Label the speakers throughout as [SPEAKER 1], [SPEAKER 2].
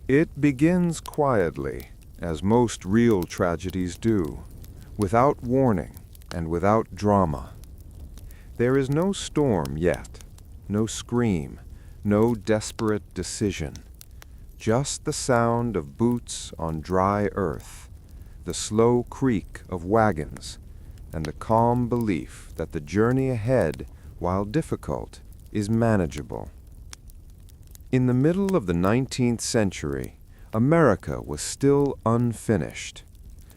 [SPEAKER 1] It begins quietly, as most real tragedies do, without warning and without drama. There is no storm yet, no scream, no desperate decision. Just the sound of boots on dry earth, the slow creak of wagons, and the calm belief that the journey ahead, while difficult, is manageable. In the middle of the 19th century, America was still unfinished.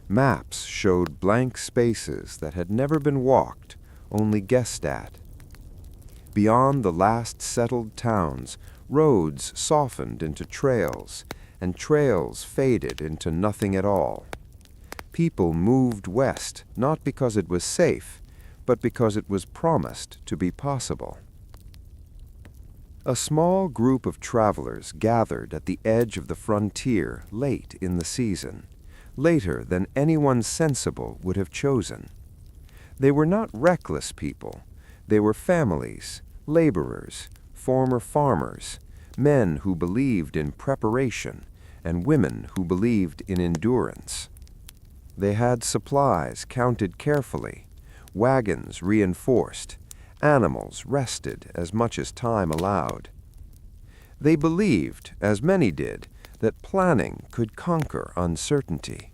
[SPEAKER 1] Maps showed blank spaces that had never been walked, only guessed at. Beyond the last settled towns, roads softened into trails, and trails faded into nothing at all. People moved west not because it was safe, but because it was promised to be possible. A small group of travelers gathered at the edge of the frontier late in the season, later than anyone sensible would have chosen. They were not reckless people. They were families, laborers, former farmers, men who believed in preparation, and women who believed in endurance. They had supplies counted carefully, wagons reinforced, animals rested as much as time allowed. They believed, as many did, that planning could conquer uncertainty.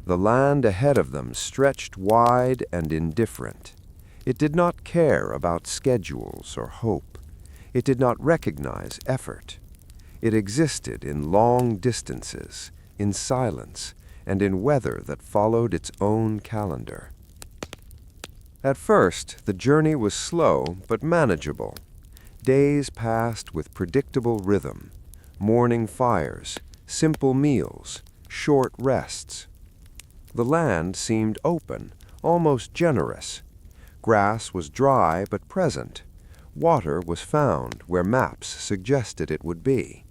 [SPEAKER 1] The land ahead of them stretched wide and indifferent. It did not care about schedules or hope. It did not recognize effort. It existed in long distances, in silence, and in weather that followed its own calendar. At first, the journey was slow but manageable. Days passed with predictable rhythm, morning fires, simple meals, short rests. The land seemed open, almost generous. Grass was dry but present. Water was found where maps suggested it would be.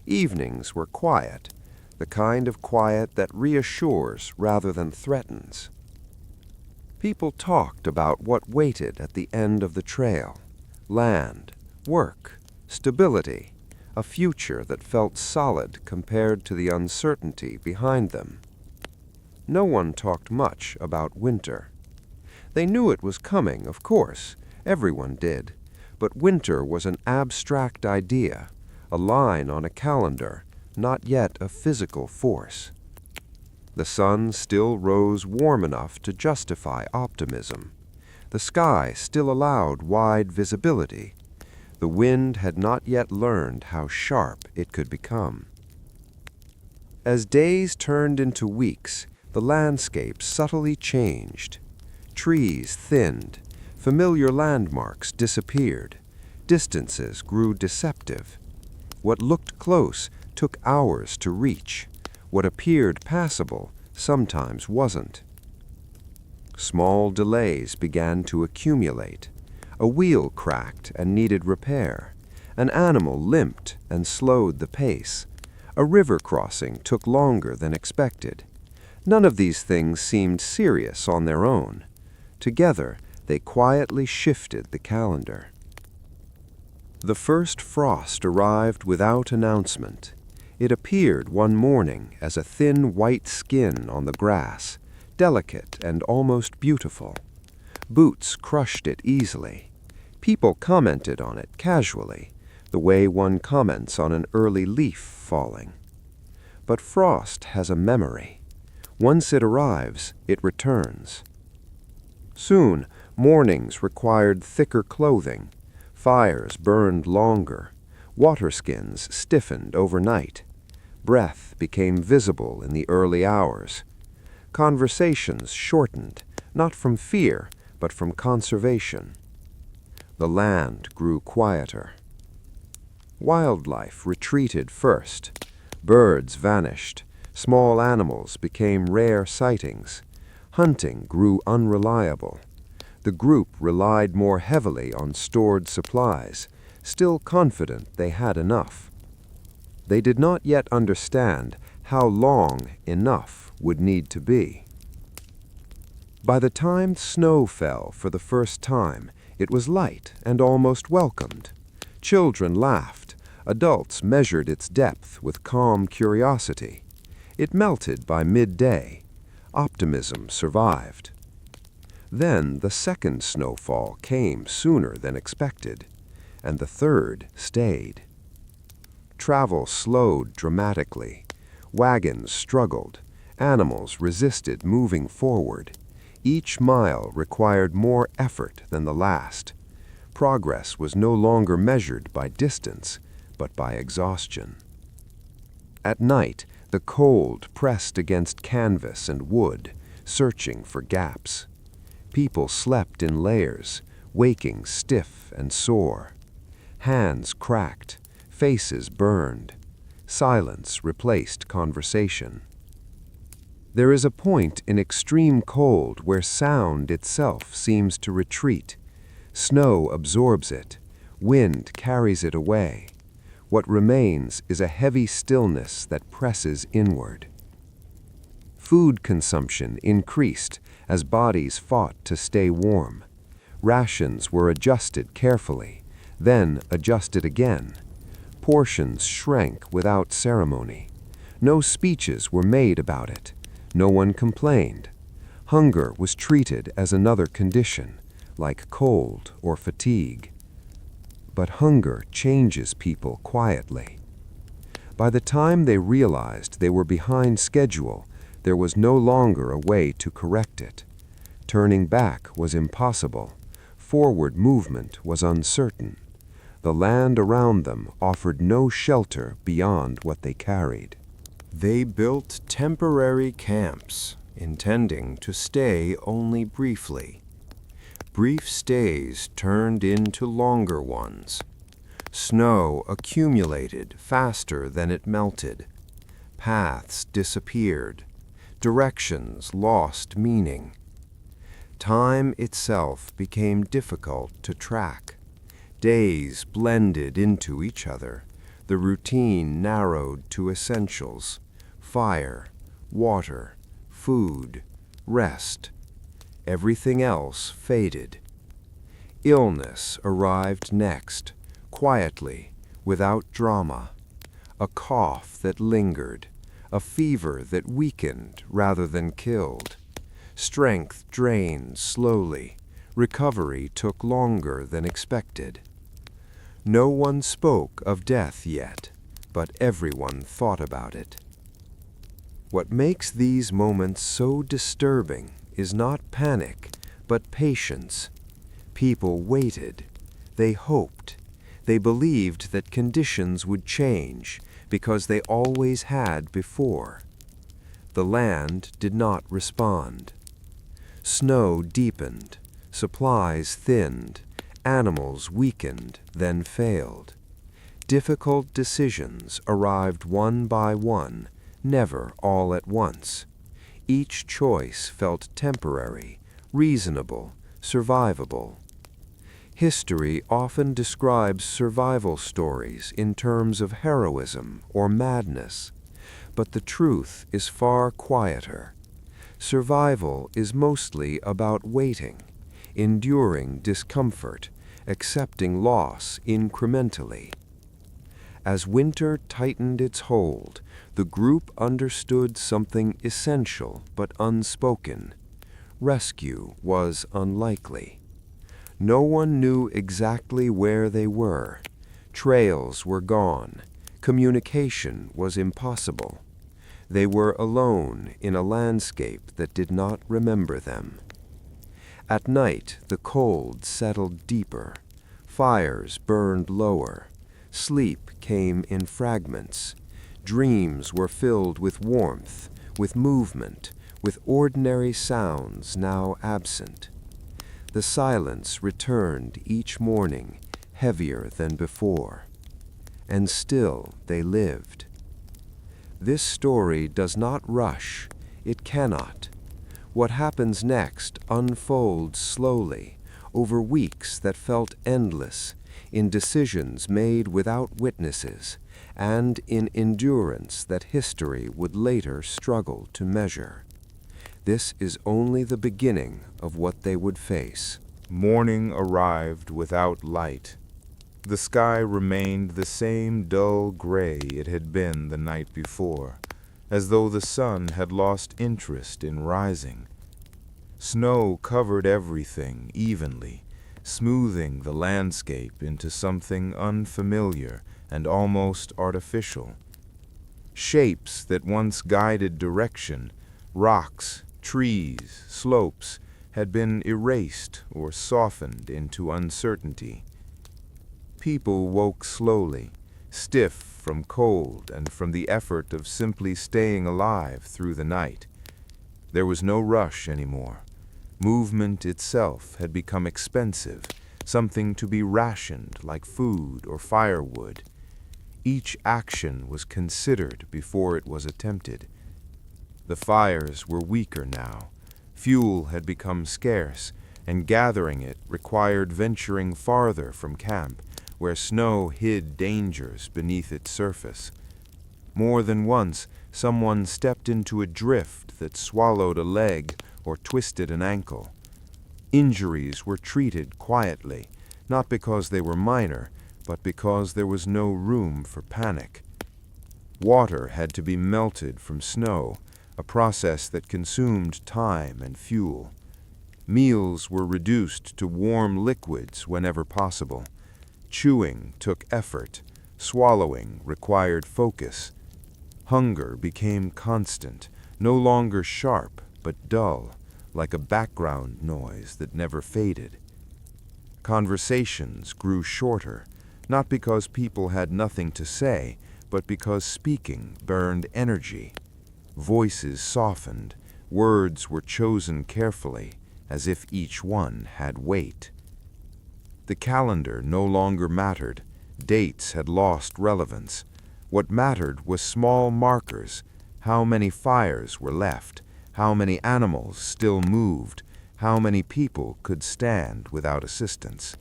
[SPEAKER 1] Evenings were quiet, the kind of quiet that reassures rather than threatens. People talked about what waited at the end of the trail: land, work, stability, a future that felt solid compared to the uncertainty behind them. No one talked much about winter. They knew it was coming, of course, everyone did, but winter was an abstract idea, a line on a calendar, not yet a physical force. The sun still rose warm enough to justify optimism. The sky still allowed wide visibility. The wind had not yet learned how sharp it could become. As days turned into weeks, the landscape subtly changed. Trees thinned, familiar landmarks disappeared, distances grew deceptive. What looked close took hours to reach. What appeared passable sometimes wasn't. Small delays began to accumulate. A wheel cracked and needed repair. An animal limped and slowed the pace. A river crossing took longer than expected. None of these things seemed serious on their own. Together, they quietly shifted the calendar. The first frost arrived without announcement. It appeared one morning as a thin white skin on the grass, delicate and almost beautiful. Boots crushed it easily. People commented on it casually, the way one comments on an early leaf falling. But frost has a memory. Once it arrives, it returns. Soon, mornings required thicker clothing. Fires burned longer. Water skins stiffened overnight. Breath became visible in the early hours. Conversations shortened, not from fear, but from conservation. The land grew quieter. Wildlife retreated first. Birds vanished. Small animals became rare sightings. Hunting grew unreliable. The group relied more heavily on stored supplies, still confident they had enough. They did not yet understand how long enough would need to be. By the time snow fell for the first time, it was light and almost welcomed. Children laughed.
[SPEAKER 2] Adults measured its depth with calm curiosity. It melted by midday. Optimism survived. Then the second snowfall came sooner than expected, and the third stayed. Travel slowed dramatically. Wagons struggled. Animals resisted moving forward. Each mile required more effort than the last. Progress was no longer measured by distance, but by exhaustion. At night, the cold pressed against canvas and wood, searching for gaps. People slept in layers, waking stiff and sore. Hands cracked, faces burned. Silence replaced conversation. There is a point in extreme cold where sound itself seems to retreat. Snow absorbs it. Wind carries it away. What remains is a heavy stillness that presses inward. Food consumption increased as bodies fought to stay warm. Rations were adjusted carefully, then adjusted again. Portions shrank without ceremony. No speeches were made about it. No one complained. Hunger was treated as another condition, like cold or fatigue. But hunger changes people quietly. By the time they realized they were behind schedule, there was no longer a way to correct it. Turning back was impossible. Forward movement was uncertain. The land around them offered no shelter beyond what they carried.
[SPEAKER 1] They built temporary camps, intending to stay only briefly. Brief stays turned into longer ones. Snow accumulated faster than it melted. Paths disappeared. Directions lost meaning. Time itself became difficult to track. Days blended into each other. The routine narrowed to essentials: fire, water, food, rest. Everything else faded. Illness arrived next, quietly, without drama. A cough that lingered, a fever that weakened rather than killed. Strength drained slowly. Recovery took longer than expected. No one spoke of death yet, but everyone thought about it. What makes these moments so disturbing is not panic, but patience. People waited. They hoped. They believed that conditions would change because they always had before. The land did not respond. Snow deepened. Supplies thinned. Animals weakened, then failed. Difficult decisions arrived one by one, never all at once. Each choice felt temporary, reasonable, survivable. History often describes survival stories in terms of heroism or madness, but the truth is far quieter. Survival is mostly about waiting, enduring discomfort, accepting loss incrementally. As winter tightened its hold, the group understood something essential but unspoken. Rescue was unlikely. No one knew exactly where they were. Trails were gone. Communication was impossible. They were alone in a landscape that did not remember them. At night, the cold settled deeper. Fires burned lower. Sleep came in fragments. Dreams were filled with warmth, with movement, with ordinary sounds now absent. The silence returned each morning, heavier than before. And still they lived. This story does not rush. It cannot. What happens next unfolds slowly, over weeks that felt endless, in decisions made without witnesses, and in endurance that history would later struggle to measure. This is only the beginning of what they would face.
[SPEAKER 3] Morning arrived without light.
[SPEAKER 1] The sky remained the same dull gray it had been the night before, as though the sun had lost interest in rising. Snow covered everything evenly, smoothing the landscape into something unfamiliar and almost artificial. Shapes that once guided direction, rocks, trees, slopes, had been erased or softened into uncertainty. People woke slowly, stiff from cold and from the effort of simply staying alive through the night. There was no rush anymore. Movement itself had become expensive, something to be rationed like food or firewood. Each action was considered before it was attempted. The fires were weaker now. Fuel had become scarce, and gathering it required venturing farther from camp, where snow hid dangers beneath its surface. More than once, someone stepped into a drift that swallowed a leg or twisted an ankle. Injuries were treated quietly, not because they were minor, but because there was no room for panic. Water had to be melted from snow, a process that consumed time and fuel. Meals were reduced to warm liquids whenever possible. Chewing took effort. Swallowing required focus. Hunger became constant, no longer sharp but dull, like a background noise that never faded. Conversations grew shorter, not because people had nothing to say, but because speaking burned energy. Voices softened, words were chosen carefully, as if each one had weight. The calendar no longer mattered. Dates had lost relevance. What mattered was small markers: how many fires were left, how many animals still moved, how many people could stand without assistance.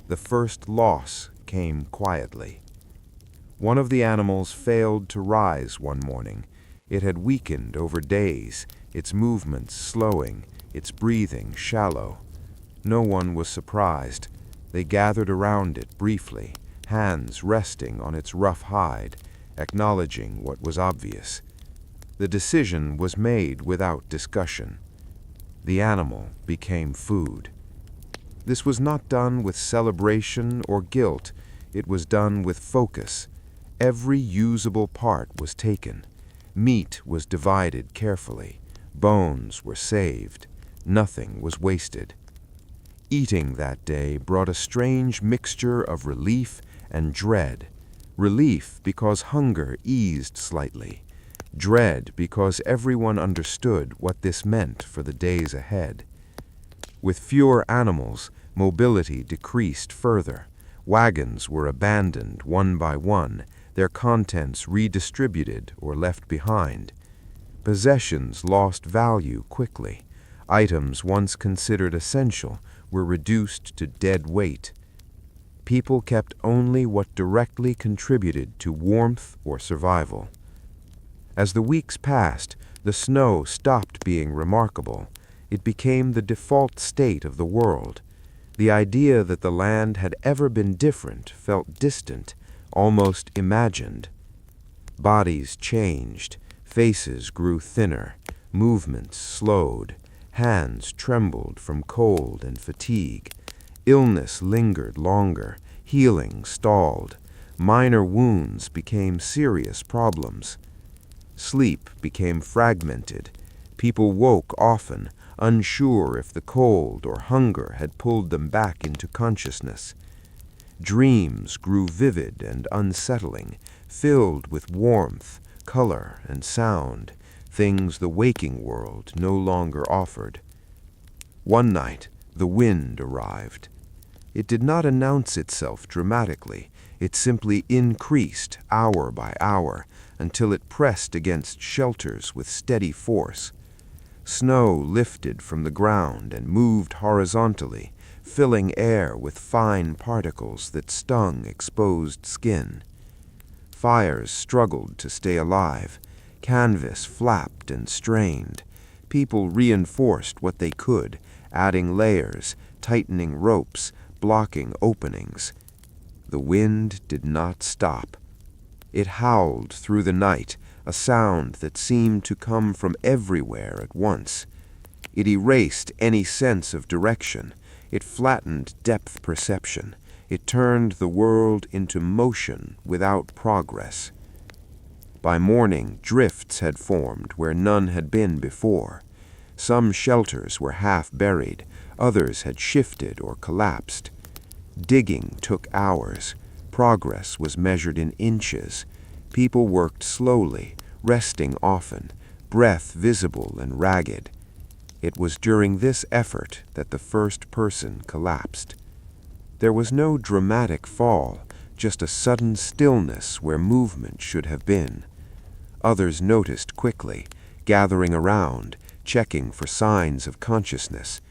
[SPEAKER 1] The first loss came quietly. One of the animals failed to rise one morning. It had weakened over days, its movements slowing, its breathing shallow. No one was surprised. They gathered around it briefly, hands resting on its rough hide, acknowledging what was obvious. The decision was made without discussion. The animal became food. This was not done with celebration or guilt. It was done with focus. Every usable part was taken. Meat was divided carefully. Bones were saved. Nothing was wasted. Eating that day brought a strange mixture of relief and dread. Relief because hunger eased slightly. Dread because everyone understood what this meant for the days ahead. With fewer animals, mobility decreased further. Wagons were abandoned one by one, their contents redistributed or left behind. Possessions lost value quickly. Items once considered essential were reduced to dead weight. People kept only what directly contributed to warmth or survival. As the weeks passed, the snow stopped being remarkable. It became the default state of the world. The idea that the land had ever been different felt distant, almost imagined. Bodies changed, faces grew thinner, movements slowed, hands trembled from cold and fatigue. Illness lingered longer, healing stalled. Minor wounds became serious problems. Sleep became fragmented. People woke often, unsure if the cold or hunger had pulled them back into consciousness. Dreams grew vivid and unsettling, filled with warmth, color, and sound, things the waking world no longer offered. One night, the wind arrived. It did not announce itself dramatically. It simply increased hour by hour until it pressed against shelters with steady force. Snow lifted from the ground and moved horizontally, filling air with fine particles that stung exposed skin. Fires struggled to stay alive. Canvas flapped and strained. People reinforced what they could, adding layers, tightening ropes, blocking openings.
[SPEAKER 2] The wind did not stop. It howled through the night, a sound that seemed to come from everywhere at once. It erased any sense of direction. It flattened depth perception. It turned the world into motion without progress. By morning, drifts had formed where none had been before. Some shelters were half buried, others had shifted or collapsed. Digging took hours. Progress was measured in inches. People worked slowly, resting often, breath visible and ragged. It was during this effort that the first person collapsed. There was no dramatic fall, just a sudden stillness where movement should have been. Others noticed quickly, gathering around, checking for signs of consciousness.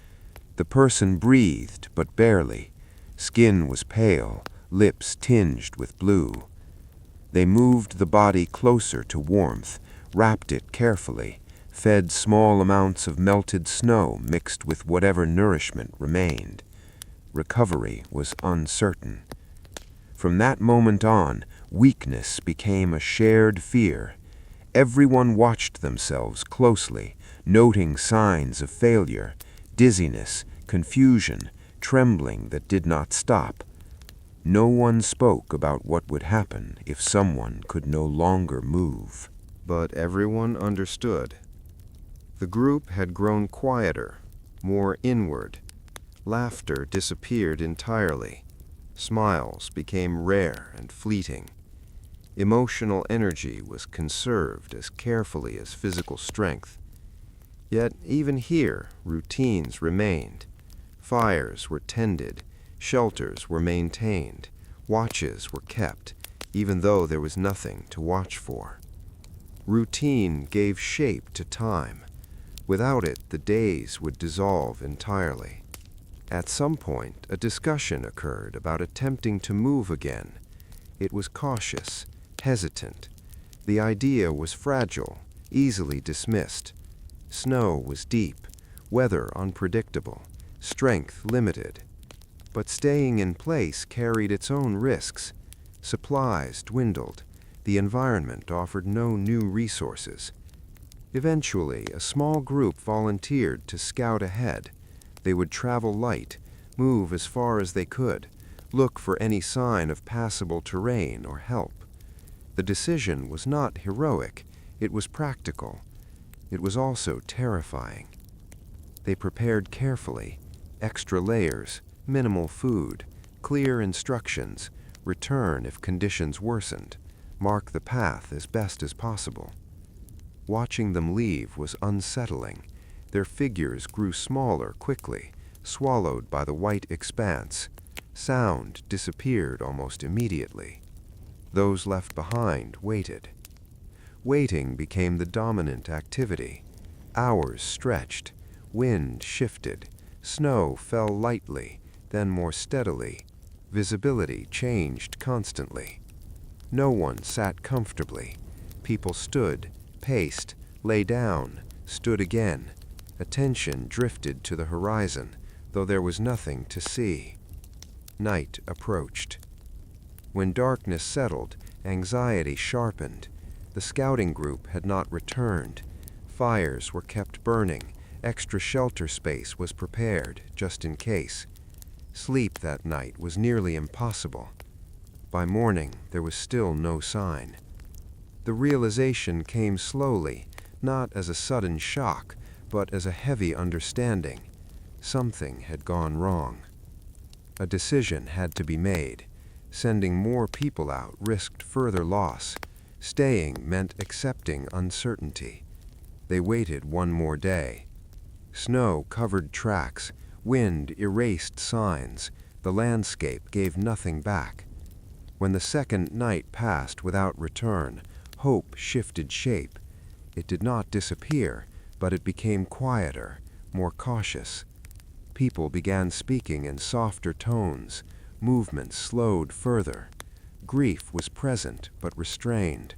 [SPEAKER 2] The person breathed, but barely. Skin was pale, lips tinged with blue. They moved the body closer to warmth, wrapped it carefully, fed small amounts of melted snow mixed with whatever nourishment remained. Recovery was uncertain. From that moment on, weakness became a shared fear. Everyone watched themselves closely, noting signs of failure, dizziness, confusion, trembling that did not stop. No one spoke about what would happen if someone could no longer move.
[SPEAKER 1] But everyone understood. The group had grown quieter, more inward. Laughter disappeared entirely. Smiles became rare and fleeting. Emotional energy was conserved as carefully as physical strength. Yet even here, routines remained. Fires were tended, shelters were maintained, watches were kept, even though there was nothing to watch for. Routine gave shape to time. Without it, the days would dissolve entirely. At some point, a discussion occurred about attempting to move again. It was cautious, hesitant. The idea was fragile, easily dismissed. Snow was deep, weather unpredictable, strength limited. But staying in place carried its own risks. Supplies dwindled. The environment offered no new resources. Eventually, a small group volunteered to scout ahead. They would travel light, move as far as they could, look for any sign of passable terrain or help. The decision was not heroic, it was practical. It was also terrifying. They prepared carefully, extra layers, minimal food, clear instructions, return if conditions worsened, mark the path as best as possible. Watching them leave was unsettling. Their figures grew smaller quickly, swallowed by the white expanse. Sound disappeared almost immediately. Those left behind waited. Waiting became the dominant activity. Hours stretched, wind shifted, snow fell lightly, then more steadily. Visibility changed constantly. No one sat comfortably. People stood, paced, lay down, stood again. Attention drifted to the horizon, though there was nothing to see. Night approached. When darkness settled, anxiety sharpened. The scouting group had not returned. Fires were kept burning. Extra shelter space was prepared, just in case. Sleep that night was nearly impossible. By morning, there was still no sign. The realization came slowly, not as a sudden shock, but as a heavy understanding. Something had gone wrong. A decision had to be made. Sending more people out risked further loss. Staying meant accepting uncertainty. They waited one more day. Snow covered tracks. Wind erased signs. The landscape gave nothing back. When the second night passed without return, hope shifted shape. It did not disappear, but it became quieter, more cautious. People began speaking in softer tones. Movements slowed further. Grief was present but restrained.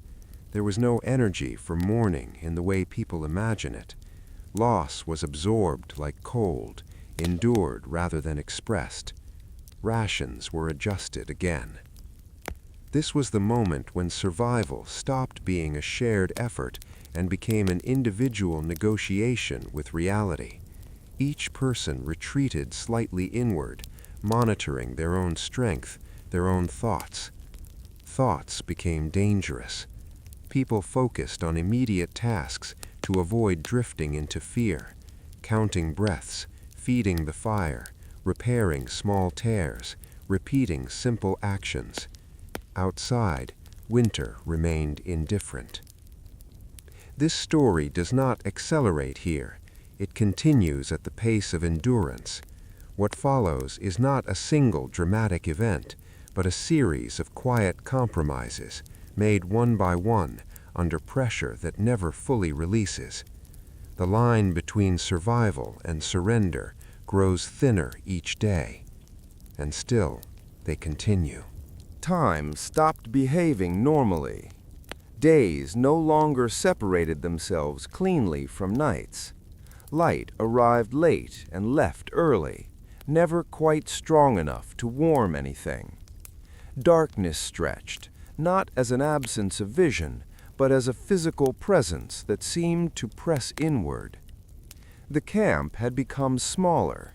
[SPEAKER 1] There was no energy for mourning in the way people imagine it. Loss was absorbed like cold, endured rather than expressed. Rations were adjusted again.
[SPEAKER 2] This was the moment when survival stopped being a shared effort and became an individual negotiation with reality. Each person retreated slightly inward, monitoring their own strength, their own thoughts. Thoughts became dangerous. People focused on immediate tasks to avoid drifting into fear, counting breaths, feeding the fire, repairing small tears, repeating simple actions. Outside, winter remained indifferent. This story does not accelerate here. It continues at the pace of endurance. What follows is not a single dramatic event, but a series of quiet compromises, made one by one, under pressure that never fully releases. The line between survival and surrender grows thinner each day. And still, they continue.
[SPEAKER 1] Time stopped behaving normally. Days no longer separated themselves cleanly from nights. Light arrived late and left early, never quite strong enough to warm anything. Darkness stretched, not as an absence of vision, but as a physical presence that seemed to press inward. The camp had become smaller,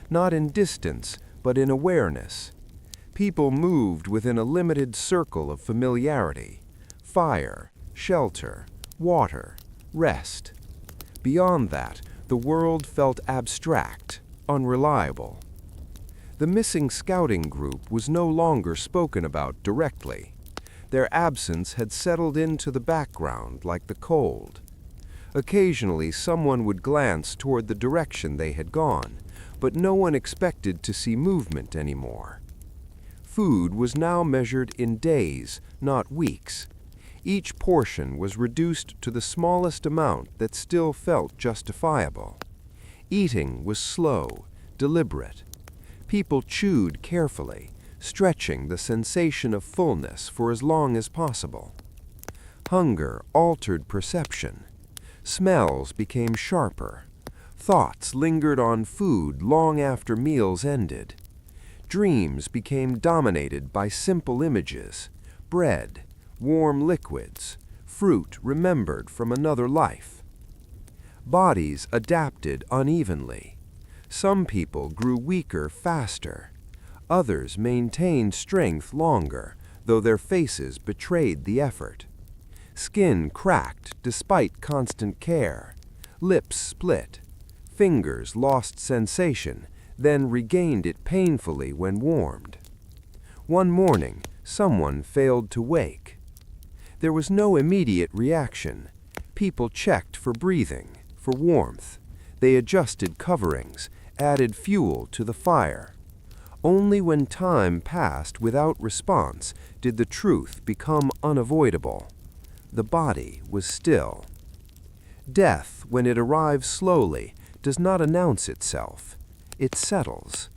[SPEAKER 1] not in distance, but in awareness. People moved within a limited circle of familiarity: fire, shelter, water, rest. Beyond that, the world felt abstract, unreliable. The missing scouting group was no longer spoken about directly. Their absence had settled into the background like the cold. Occasionally, someone would glance toward the direction they had gone, but no one expected to see movement anymore. Food was now measured in days, not weeks. Each portion was reduced to the smallest amount that still felt justifiable. Eating was slow, deliberate. People chewed carefully, stretching the sensation of fullness for as long as possible. Hunger altered perception. Smells became sharper. Thoughts lingered on food long after meals ended. Dreams became dominated by simple images: bread, warm liquids, fruit remembered from another life. Bodies adapted unevenly. Some people grew weaker faster. Others maintained strength longer, though their faces betrayed the effort. Skin cracked despite constant care. Lips split. Fingers lost sensation, then regained it painfully when warmed. One morning, someone failed to wake. There was no immediate reaction. People checked for breathing, for warmth. They adjusted coverings, added fuel to the fire. Only when time passed without response did the truth become unavoidable. The body was still. Death, when it arrives slowly, does not announce itself. It settles.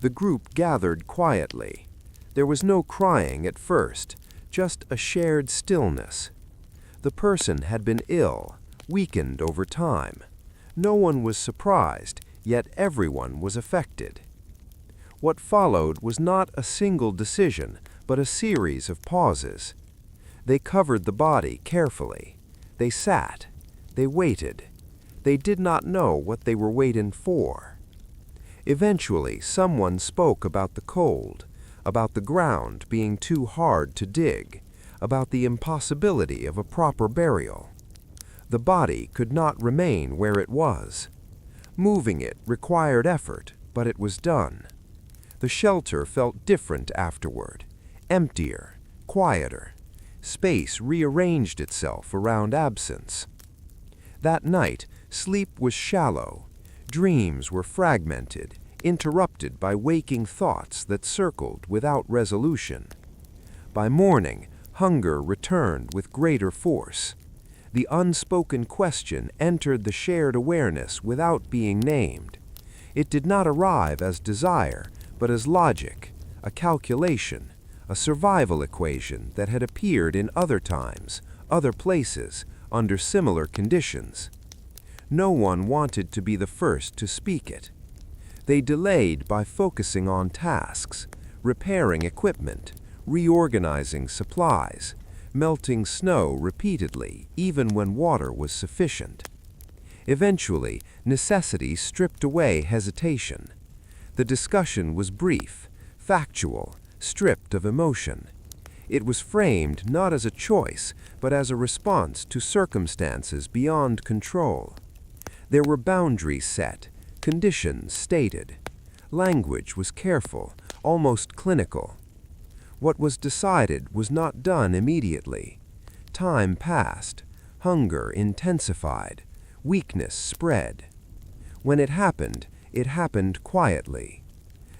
[SPEAKER 1] The group gathered quietly. There was no crying at first, just a shared stillness. The person had been ill, weakened over time. No one was surprised, yet everyone was affected. What followed was not a single decision, but a series of pauses. They covered the body carefully. They sat. They waited. They did not know what they were waiting for. Eventually, someone spoke about the cold, about the ground being too hard to dig, about the impossibility of a proper burial. The body could not remain where it was. Moving it required effort, but it was done. The shelter felt different afterward, emptier, quieter. Space rearranged itself around absence. That night, sleep was shallow. Dreams were fragmented, interrupted by waking thoughts that circled without resolution. By morning, hunger returned with greater force. The unspoken question entered the shared awareness without being named. It did not arrive as desire, but as logic, a calculation, a survival equation that had appeared in other times, other places, under similar conditions. No one wanted to be the first to speak it. They delayed by focusing on tasks, repairing equipment,
[SPEAKER 2] reorganizing supplies, melting snow repeatedly even when water was sufficient. Eventually, necessity stripped away hesitation. The discussion was brief, factual, stripped of emotion. It was framed not as a choice, but as a response to circumstances beyond control. There were boundaries set, conditions stated. Language was careful, almost clinical. What was decided was not done immediately. Time passed, hunger intensified, weakness spread. When it happened quietly.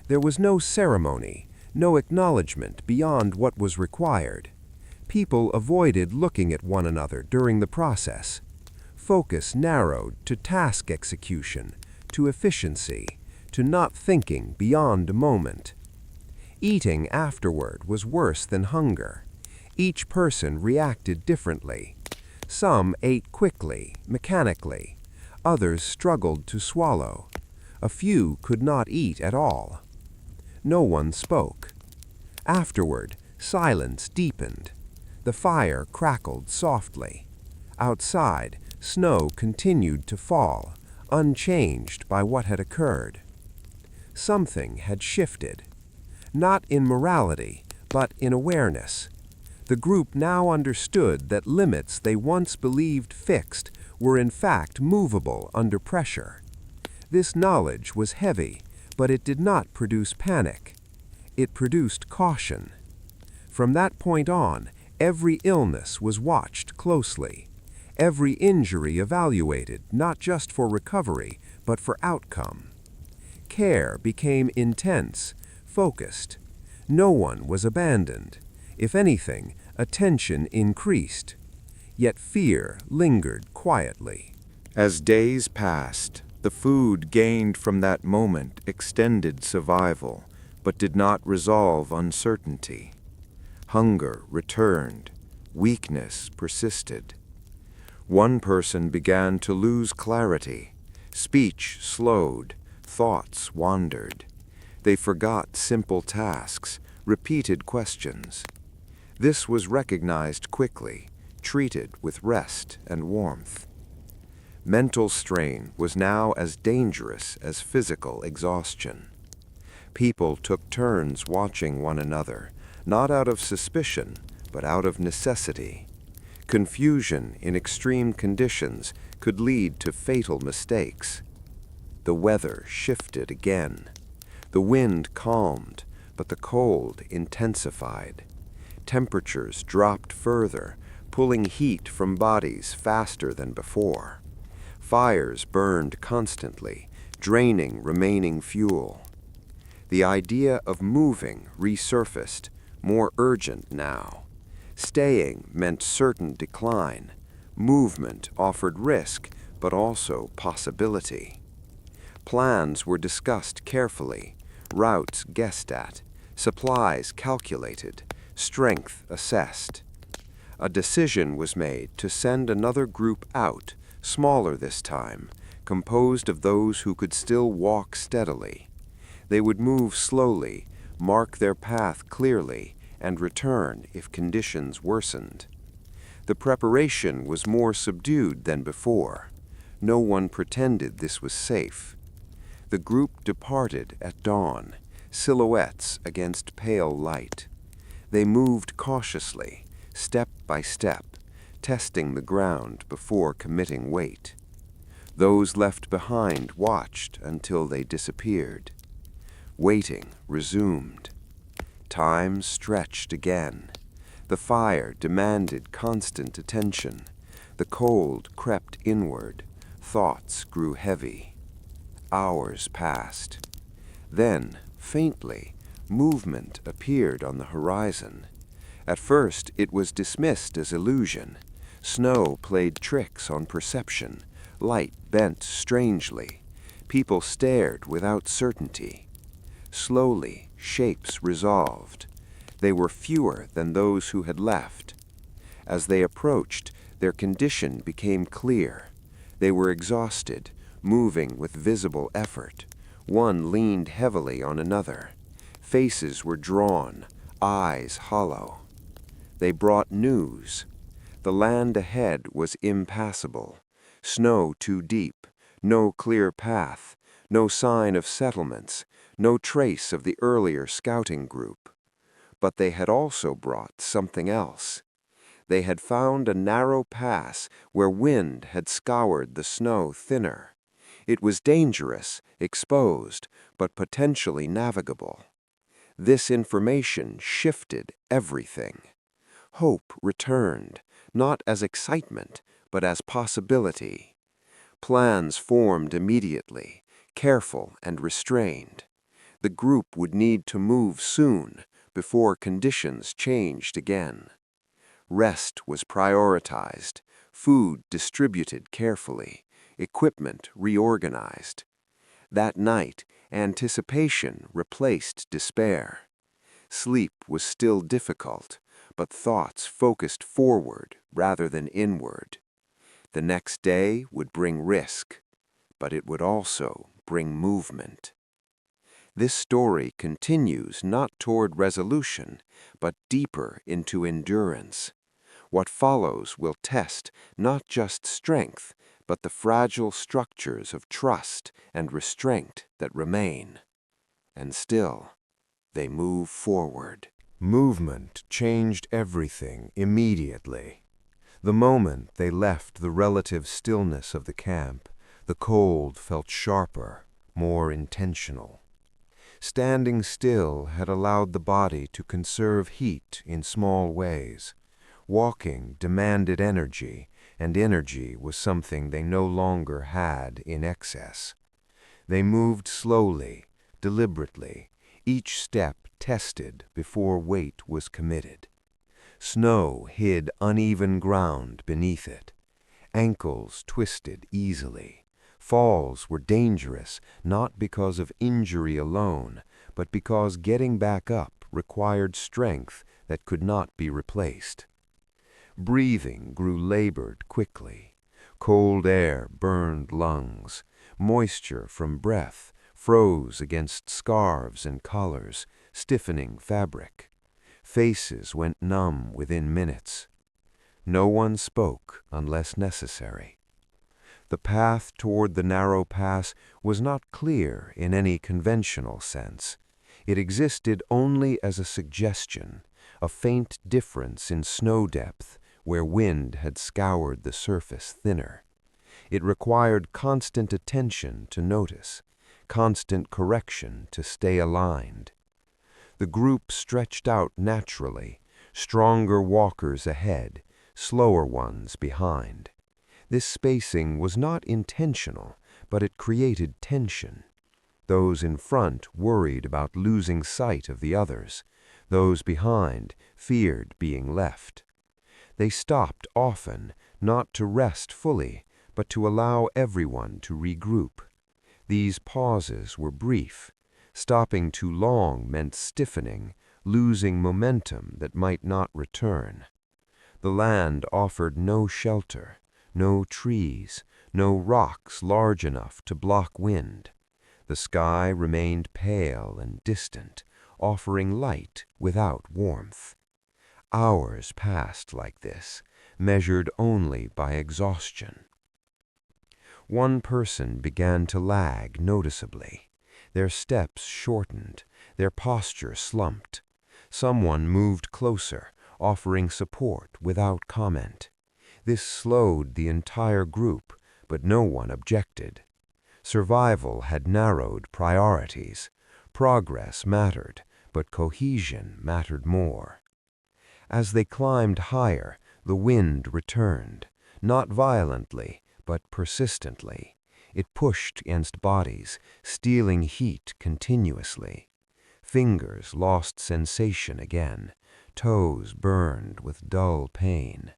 [SPEAKER 2] There was no ceremony, no acknowledgement beyond what was required. People avoided looking at one another during the process. Focus narrowed to task execution, to efficiency, to not thinking beyond a moment. Eating afterward was worse than hunger. Each person reacted differently. Some ate quickly, mechanically. Others struggled to swallow. A few could not eat at all. No one spoke. Afterward, silence deepened. The fire crackled softly. Outside, snow continued to fall, unchanged by what had occurred. Something had shifted. Not in morality, but in awareness. The group now understood that limits they once believed fixed were in fact movable under pressure. This knowledge was heavy, but it did not produce panic. It produced caution. From that point on, every illness was watched closely. Every injury evaluated not just for recovery, but for outcome. Care became intense, focused. No one was abandoned. If anything, attention increased. Yet fear lingered quietly.
[SPEAKER 1] As days passed, the food gained from that moment extended survival, but did not resolve uncertainty. Hunger returned. Weakness persisted. One person began to lose clarity. Speech slowed. Thoughts wandered. They forgot simple tasks, repeated questions. This was recognized quickly, treated with rest and warmth. Mental strain was now as dangerous as physical exhaustion. People took turns watching one another, not out of suspicion, but out of necessity. Confusion in extreme conditions could lead to fatal mistakes. The weather shifted again. The wind calmed, but the cold intensified. Temperatures dropped further, pulling heat from bodies faster than before. Fires burned constantly, draining remaining fuel. The idea of moving resurfaced, more urgent now. Staying meant certain decline. Movement offered risk, but also possibility. Plans were discussed carefully, routes guessed at, supplies calculated, strength assessed. A decision was made to send another group out, smaller this time, composed of those who could still walk steadily. They would move slowly, mark their path clearly, and return if conditions worsened. The preparation was more subdued than before. No one pretended this was safe. The group departed at dawn, silhouettes against pale light. They moved cautiously, step by step, testing the ground before committing weight. Those left behind watched until they disappeared. Waiting resumed. Time stretched again. The fire demanded constant attention. The cold crept inward. Thoughts grew heavy. Hours passed. Then, faintly, movement appeared on the horizon. At first, it was dismissed as illusion. Snow played tricks on perception. Light bent strangely. People stared without certainty. Slowly, shapes resolved. They were fewer than those who had left. As they approached, their condition became clear. They were exhausted, moving with visible effort. One leaned heavily on another. Faces were drawn,
[SPEAKER 2] eyes hollow. They brought news. The land ahead was impassable, snow too deep, no clear path, no sign of settlements, no trace of the earlier scouting group. But they had also brought something else. They had found a narrow pass where wind had scoured the snow thinner. It was dangerous, exposed, but potentially navigable. This information shifted everything. Hope returned, not as excitement, but as possibility. Plans formed immediately, careful and restrained. The group would need to move soon, before conditions changed again. Rest was prioritized, food distributed carefully, equipment reorganized. That night, anticipation replaced despair. Sleep was still difficult, but thoughts focused forward rather than inward. The next day would bring risk, but it would also bring movement. This story continues not toward resolution, but deeper into endurance. What follows will test not just strength, but the fragile structures of trust and restraint that remain. And still, they move forward.
[SPEAKER 1] Movement changed everything immediately. The moment they left the relative stillness of the camp, the cold felt sharper, more intentional. Standing still had allowed the body to conserve heat in small ways. Walking demanded energy, and energy was something they no longer had in excess. They moved slowly, deliberately, each step tested before weight was committed. Snow hid uneven ground beneath it. Ankles twisted easily. Falls were dangerous not because of injury alone, but because getting back up required strength that could not be replaced. Breathing grew labored quickly. Cold air burned lungs. Moisture from breath froze against scarves and collars, stiffening fabric. Faces went numb within minutes. No one spoke unless necessary. The path toward the narrow pass was not clear in any conventional sense. It existed only as a suggestion, a faint difference in snow depth where wind had scoured the surface thinner. It required constant attention to notice, constant correction to stay aligned. The group stretched out naturally, stronger walkers ahead, slower ones behind. This spacing was not intentional, but it created tension. Those in front worried about losing sight of the others. Those behind feared being left. They stopped often, not to rest fully, but to allow everyone to regroup. These pauses were brief. Stopping too long meant stiffening, losing momentum that might not return. The land offered no shelter, no trees, no rocks large enough to block wind. The sky remained pale and distant, offering light without warmth. Hours passed like this, measured only by exhaustion. One person began to lag noticeably. Their steps shortened, their posture slumped. Someone moved closer, offering support without comment. This slowed the entire group, but no one objected. Survival had narrowed priorities. Progress mattered, but cohesion mattered more. As they climbed higher, the wind returned, not violently, but persistently. It pushed against bodies, stealing heat continuously. Fingers lost sensation again. Toes burned with dull pain.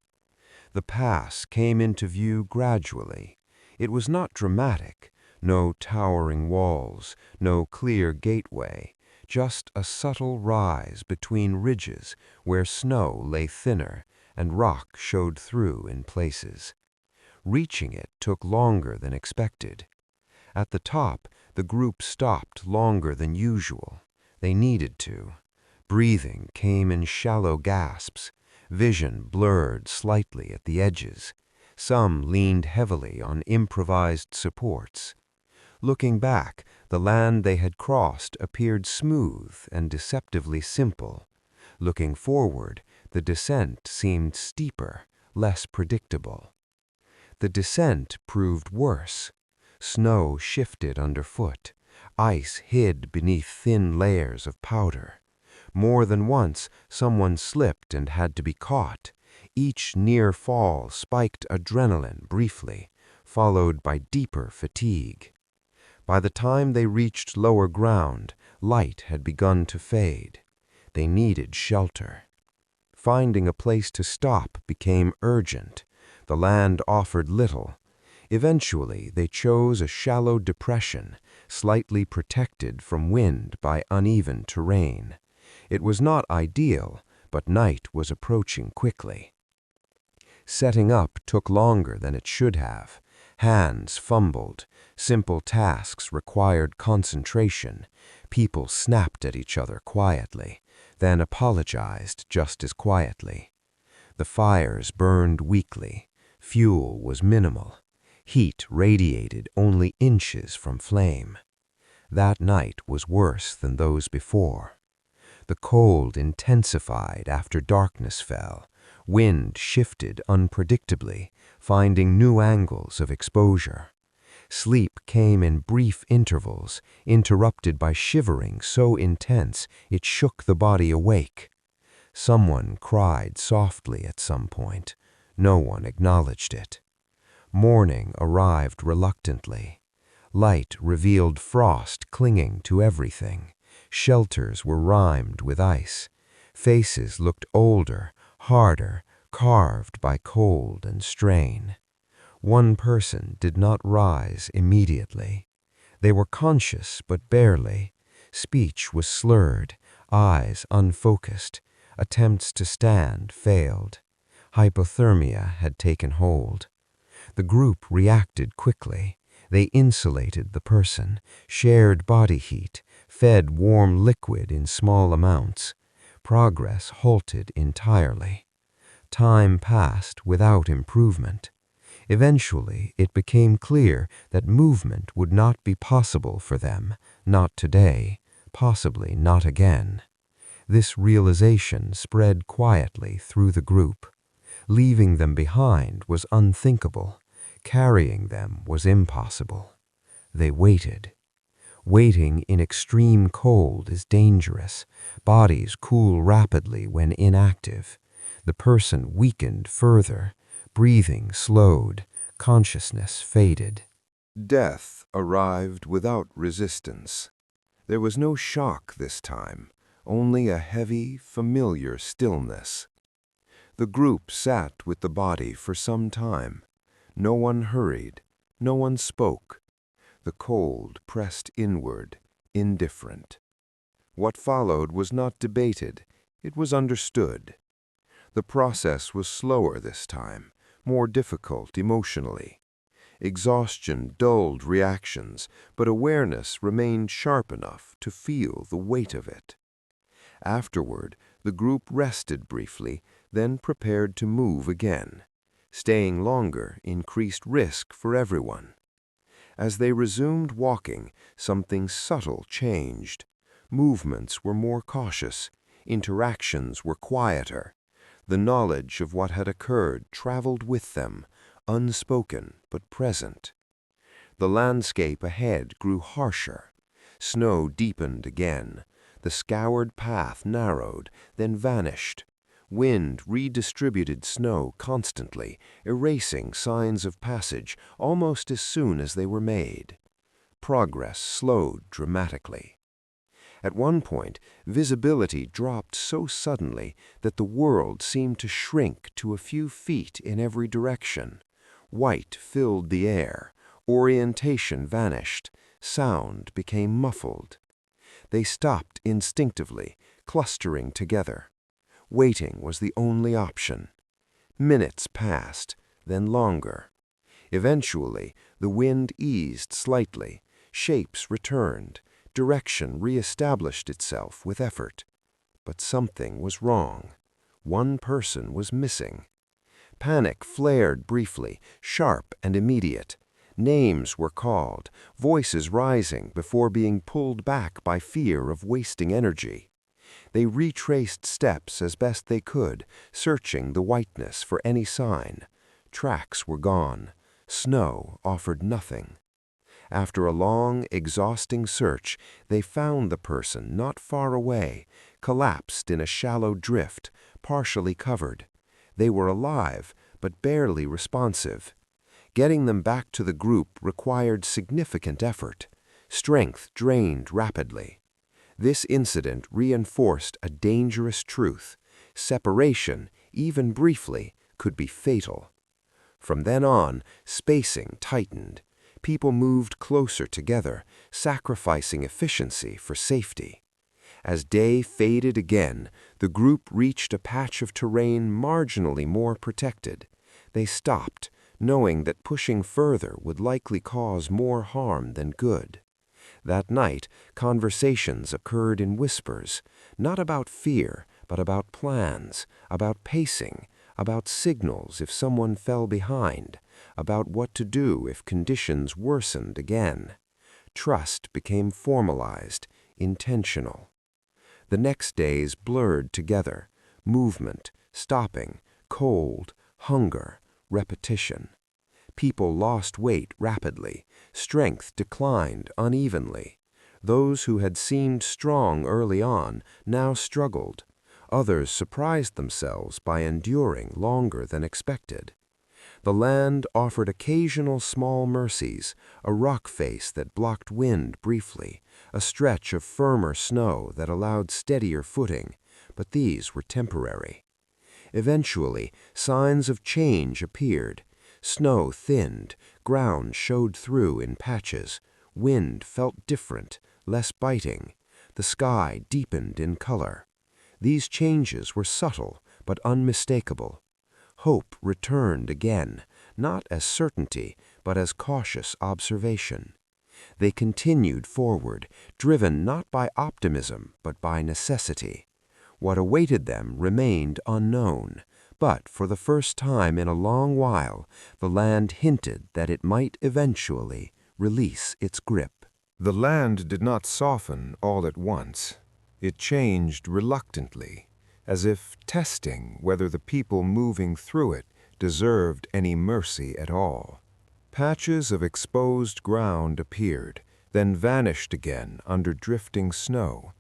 [SPEAKER 1] The pass came into view gradually. It was not dramatic, no towering walls, no clear gateway, just a subtle rise between ridges where snow lay thinner and rock showed through in places. Reaching it took longer than expected. At the top, the group stopped longer than usual. They needed to.
[SPEAKER 2] Breathing came in shallow gasps, vision blurred slightly at the edges. Some leaned heavily on improvised supports. Looking back, the land they had crossed appeared smooth and deceptively simple. Looking forward, the descent seemed steeper, less predictable. The descent proved worse. Snow shifted underfoot. Ice hid beneath thin layers of powder. More than once, someone slipped and had to be caught. Each near fall spiked adrenaline briefly, followed by deeper fatigue. By the time they reached lower ground, light had begun to fade. They needed shelter. Finding a place to stop became urgent. The land offered little. Eventually, they chose a shallow depression, slightly protected from wind by uneven terrain. It was not ideal, but night was approaching quickly. Setting up took longer than it should have. Hands fumbled. Simple tasks required concentration. People snapped at each other quietly, then apologized just as quietly. The fires burned weakly. Fuel was minimal. Heat radiated only inches from flame. That night was worse than those before. The cold intensified after darkness fell. Wind shifted unpredictably, finding new angles of exposure. Sleep came in brief intervals, interrupted by shivering so intense it shook the body awake. Someone cried softly at some point. No one acknowledged it. Morning arrived reluctantly. Light revealed frost clinging to everything. Shelters were rimed with ice. Faces looked older, harder, carved by cold and strain. One person did not rise immediately. They were conscious, but barely. Speech was slurred, eyes unfocused. Attempts to stand failed. Hypothermia had taken hold. The group reacted quickly. They insulated the person, shared body heat, fed warm liquid in small amounts. Progress halted entirely. Time passed without improvement. Eventually, it became clear that movement would not be possible for them, not today, possibly not again. This realization spread quietly through the group. Leaving them behind was unthinkable. Carrying them was impossible. They waited. Waiting in extreme cold is dangerous. Bodies cool rapidly when inactive. The person weakened further. Breathing slowed. Consciousness faded.
[SPEAKER 1] Death arrived without resistance. There was no shock this time, only a heavy, familiar stillness. The group sat with the body for some time. No one hurried, no one spoke. The cold pressed inward, indifferent. What followed was not debated, it was understood. The process was slower this time, more difficult emotionally. Exhaustion dulled reactions, but awareness remained sharp enough to feel the weight of it. Afterward, the group rested briefly, then prepared to move again. Staying longer increased risk for everyone. As they resumed walking, something subtle changed. Movements were more cautious. Interactions were quieter. The knowledge of what had occurred traveled with them, unspoken but present. The landscape ahead grew harsher. Snow deepened again. The scoured path narrowed, then vanished. Wind redistributed snow constantly, erasing signs of passage almost as soon as they were made. Progress slowed dramatically. At one point, visibility dropped so suddenly that the world seemed to shrink to a few feet in every direction. White filled the air. Orientation vanished. Sound became muffled. They stopped instinctively, clustering together. Waiting was the only option. Minutes passed, then longer. Eventually, the wind eased slightly. Shapes returned. Direction reestablished itself with effort.
[SPEAKER 2] But something was wrong. One person was missing. Panic flared briefly, sharp and immediate. Names were called, voices rising before being pulled back by fear of wasting energy. They retraced steps as best they could, searching the whiteness for any sign. Tracks were gone. Snow offered nothing. After a long, exhausting search, they found the person not far away, collapsed in a shallow drift, partially covered. They were alive, but barely responsive. Getting them back to the group required significant effort. Strength drained rapidly. This incident reinforced a dangerous truth. Separation, even briefly, could be fatal. From then on, spacing tightened. People moved closer together, sacrificing efficiency for safety. As day faded again, the group reached a patch of terrain marginally more protected. They stopped, knowing that pushing further would likely cause more harm than good. That night, conversations occurred in whispers, not about fear, but about plans, about pacing, about signals if someone fell behind, about what to do if conditions worsened again. Trust became formalized, intentional. The next days blurred together: movement, stopping, cold, hunger, repetition. People lost weight rapidly. Strength declined unevenly. Those who had seemed strong early on now struggled. Others surprised themselves by enduring longer than expected. The land offered occasional small mercies: a rock face that blocked wind briefly, a stretch of firmer snow that allowed steadier footing, but these were temporary. Eventually, signs of change appeared. Snow thinned, ground showed through in patches, wind felt different, less biting, the sky deepened in color. These changes were subtle but unmistakable. Hope returned again, not as certainty, but as cautious observation. They continued forward, driven not by optimism, but by necessity. What awaited them remained unknown, but for the first time in a long while, the land hinted that it might eventually release its grip.
[SPEAKER 1] The land did not soften all at once. It changed reluctantly, as if testing whether the people moving through it deserved any mercy at all. Patches of exposed ground appeared, then vanished again under drifting snow.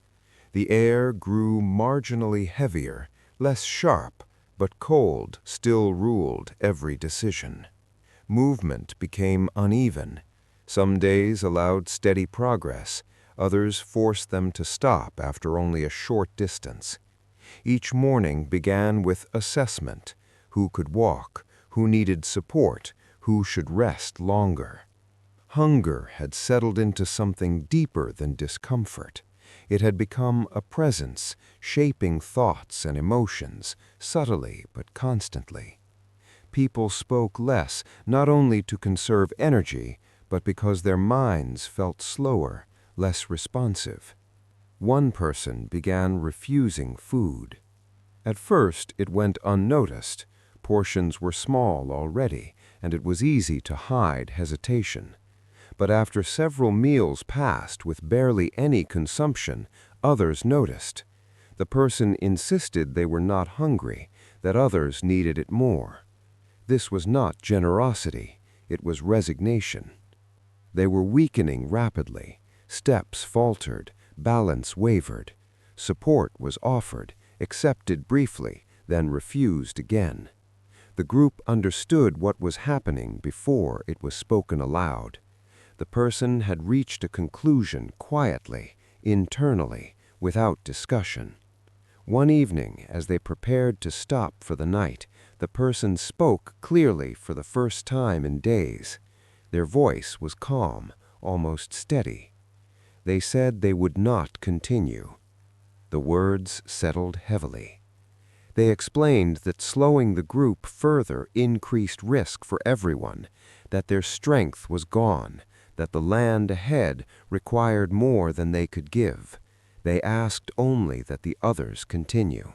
[SPEAKER 1] The air grew marginally heavier, less sharp, but cold still ruled every decision. Movement became uneven. Some days allowed steady progress, others forced them to stop after only a short distance. Each morning began with assessment: who could walk, who needed support, who should rest longer. Hunger had settled into something deeper than discomfort. It had become a presence, shaping thoughts and emotions, subtly but constantly. People spoke less, not only to conserve energy, but because their minds felt slower, less responsive. One person began refusing food. At first, it went unnoticed. Portions were small already, and it was easy to hide hesitation. But after several meals passed with barely any consumption, others noticed. The person insisted they were not hungry, that others needed it more. This was not generosity, it was resignation. They were weakening rapidly. Steps faltered, balance wavered. Support was offered, accepted briefly, then refused again. The group understood what was happening before it was spoken aloud. The person had reached a conclusion quietly, internally, without discussion. One evening, as they prepared to stop for the night, the person spoke clearly for the first time in days. Their voice was calm, almost steady. They said they would not continue. The words settled heavily. They explained that slowing the group further increased risk for everyone, that their strength was gone, that the land ahead required more than they could give.
[SPEAKER 2] They asked only that the others continue.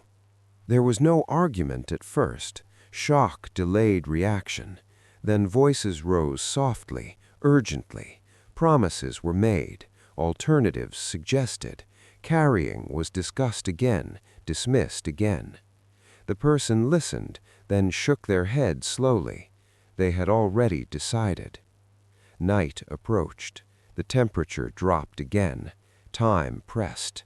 [SPEAKER 2] There was no argument at first. Shock delayed reaction. Then voices rose softly, urgently. Promises were made, alternatives suggested. Carrying was discussed again, dismissed again. The person listened, then shook their head slowly. They had already decided. Night approached. The temperature dropped again. Time pressed.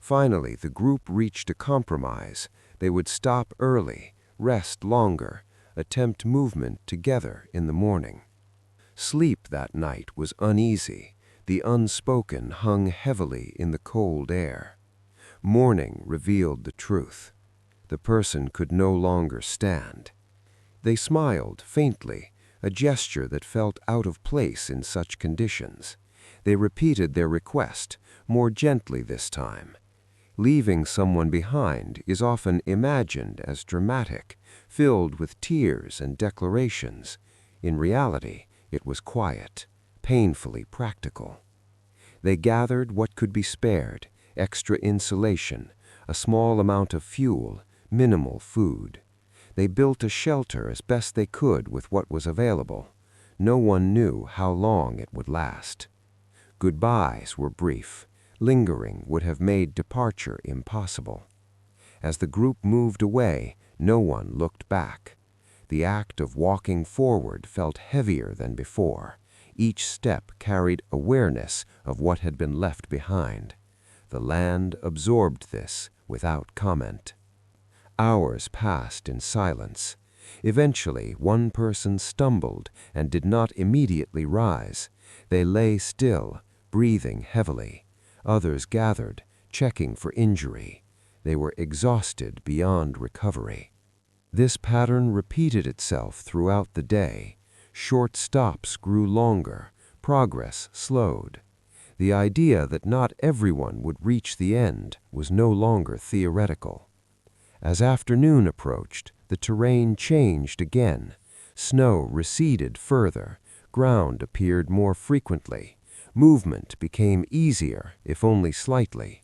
[SPEAKER 2] Finally, the group reached a compromise. They would stop early, rest longer, attempt movement together in the morning. Sleep that night was uneasy. The unspoken hung heavily in the cold air. Morning revealed the truth. The person could no longer stand. They smiled faintly, a gesture that felt out of place in such conditions. They repeated their request, more gently this time. Leaving someone behind is often imagined as dramatic, filled with tears and declarations. In reality, it was quiet, painfully practical. They gathered what could be spared, extra insulation, a small amount of fuel, minimal food. They built a shelter as best they could with what was available. No one knew how long it would last. Goodbyes were brief. Lingering would have made departure impossible. As the group moved away, no one looked back. The act of walking forward felt heavier than before. Each step carried awareness of what had been left behind. The land absorbed this without comment. Hours passed in silence. Eventually, one person stumbled and did not immediately rise. They lay still, breathing heavily. Others gathered, checking for injury. They were exhausted beyond recovery. This pattern repeated itself throughout the day. Short stops grew longer, progress slowed. The idea that not everyone would reach the end was no longer theoretical. As afternoon approached, the terrain changed again. Snow receded further, ground appeared more frequently. Movement became easier, if only slightly.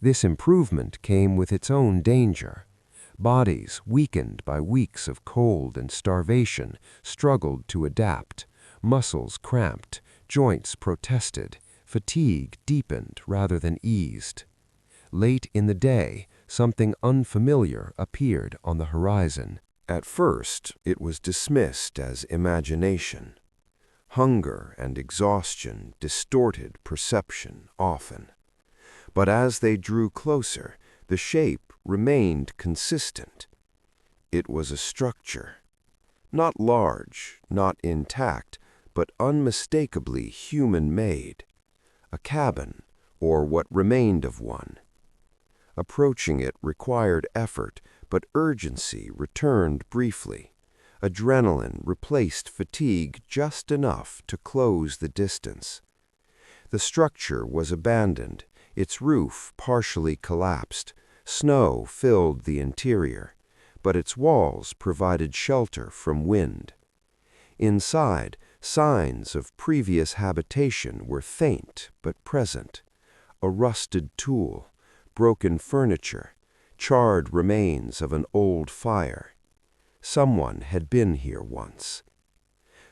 [SPEAKER 2] This improvement came with its own danger. Bodies, weakened by weeks of cold and starvation, struggled to adapt. Muscles cramped, joints protested, fatigue deepened rather than eased. Late in the day, something unfamiliar appeared on the horizon. At first, it was dismissed as imagination. Hunger and exhaustion distorted perception often. But as they drew closer, the shape remained consistent. It was a structure. Not large, not intact, but unmistakably human-made. A cabin, or what remained of one. Approaching it required effort, but urgency returned briefly. Adrenaline replaced fatigue just enough to close the distance. The structure was abandoned, its roof partially collapsed. Snow filled the interior, but its walls provided shelter from wind. Inside, signs of previous habitation were faint but present. A rusted tool, broken furniture, charred remains of an old fire. Someone had been here once.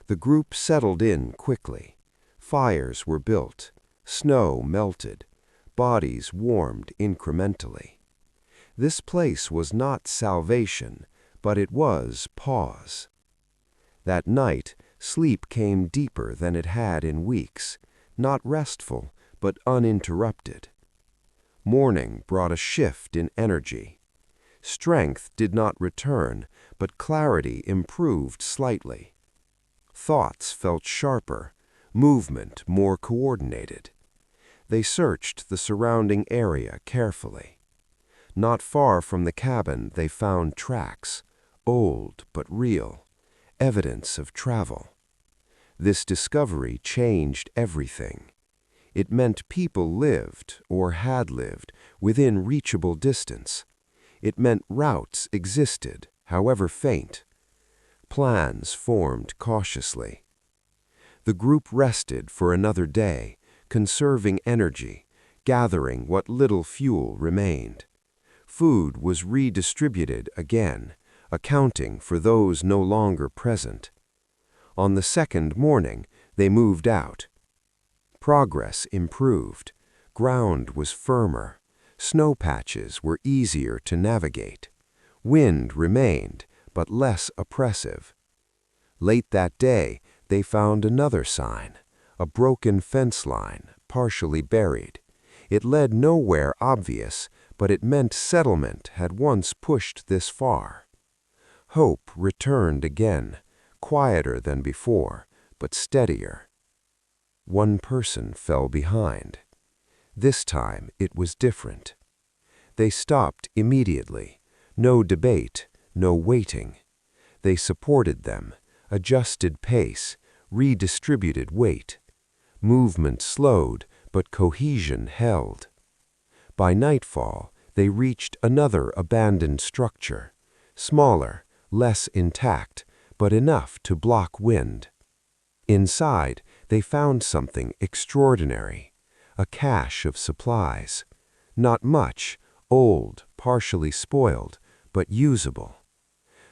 [SPEAKER 2] The group settled in quickly. Fires were built. Snow melted. Bodies warmed incrementally. This place was not salvation, but it was pause. That night, sleep came deeper than it had in weeks, not restful, but uninterrupted. Morning brought a shift in energy. Strength did not return, but clarity improved slightly. Thoughts felt sharper, movement more coordinated. They searched the surrounding area carefully. Not far from the cabin, they found tracks, old but real, evidence of travel. This discovery changed everything. It meant people lived, or had lived, within reachable distance. It meant routes existed, however faint. Plans formed cautiously. The group rested for another day, conserving energy, gathering what little fuel remained. Food was redistributed again, accounting for those no longer present. On the second morning, they moved out. Progress improved. Ground was firmer. Snow patches were easier to navigate. Wind remained, but less oppressive. Late that day, they found another sign, a broken fence line, partially buried. It led nowhere obvious, but it meant settlement had once pushed this far. Hope returned again, quieter than before, but steadier. One person fell behind. This time it was different. They stopped immediately. No debate, no waiting. They supported them, adjusted pace, redistributed weight. Movement slowed, but cohesion held. By nightfall, they reached another abandoned structure, smaller, less intact, but enough to block wind. Inside, they found something extraordinary, a cache of supplies. Not much, old, partially spoiled, but usable.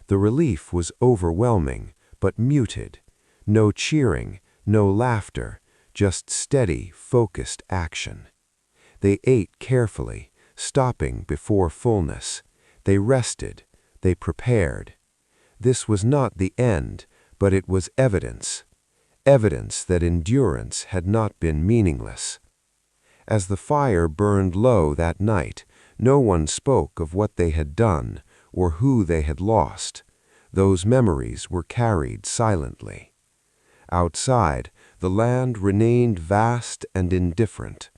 [SPEAKER 2] The relief was overwhelming, but muted. No cheering, no laughter, just steady, focused action. They ate carefully, stopping before fullness. They rested, they prepared. This was not the end, but it was evidence. Evidence that endurance had not been meaningless. As the fire burned low that night, no one spoke of what they had done or who they had lost. Those memories were carried silently. Outside, the land remained vast and indifferent,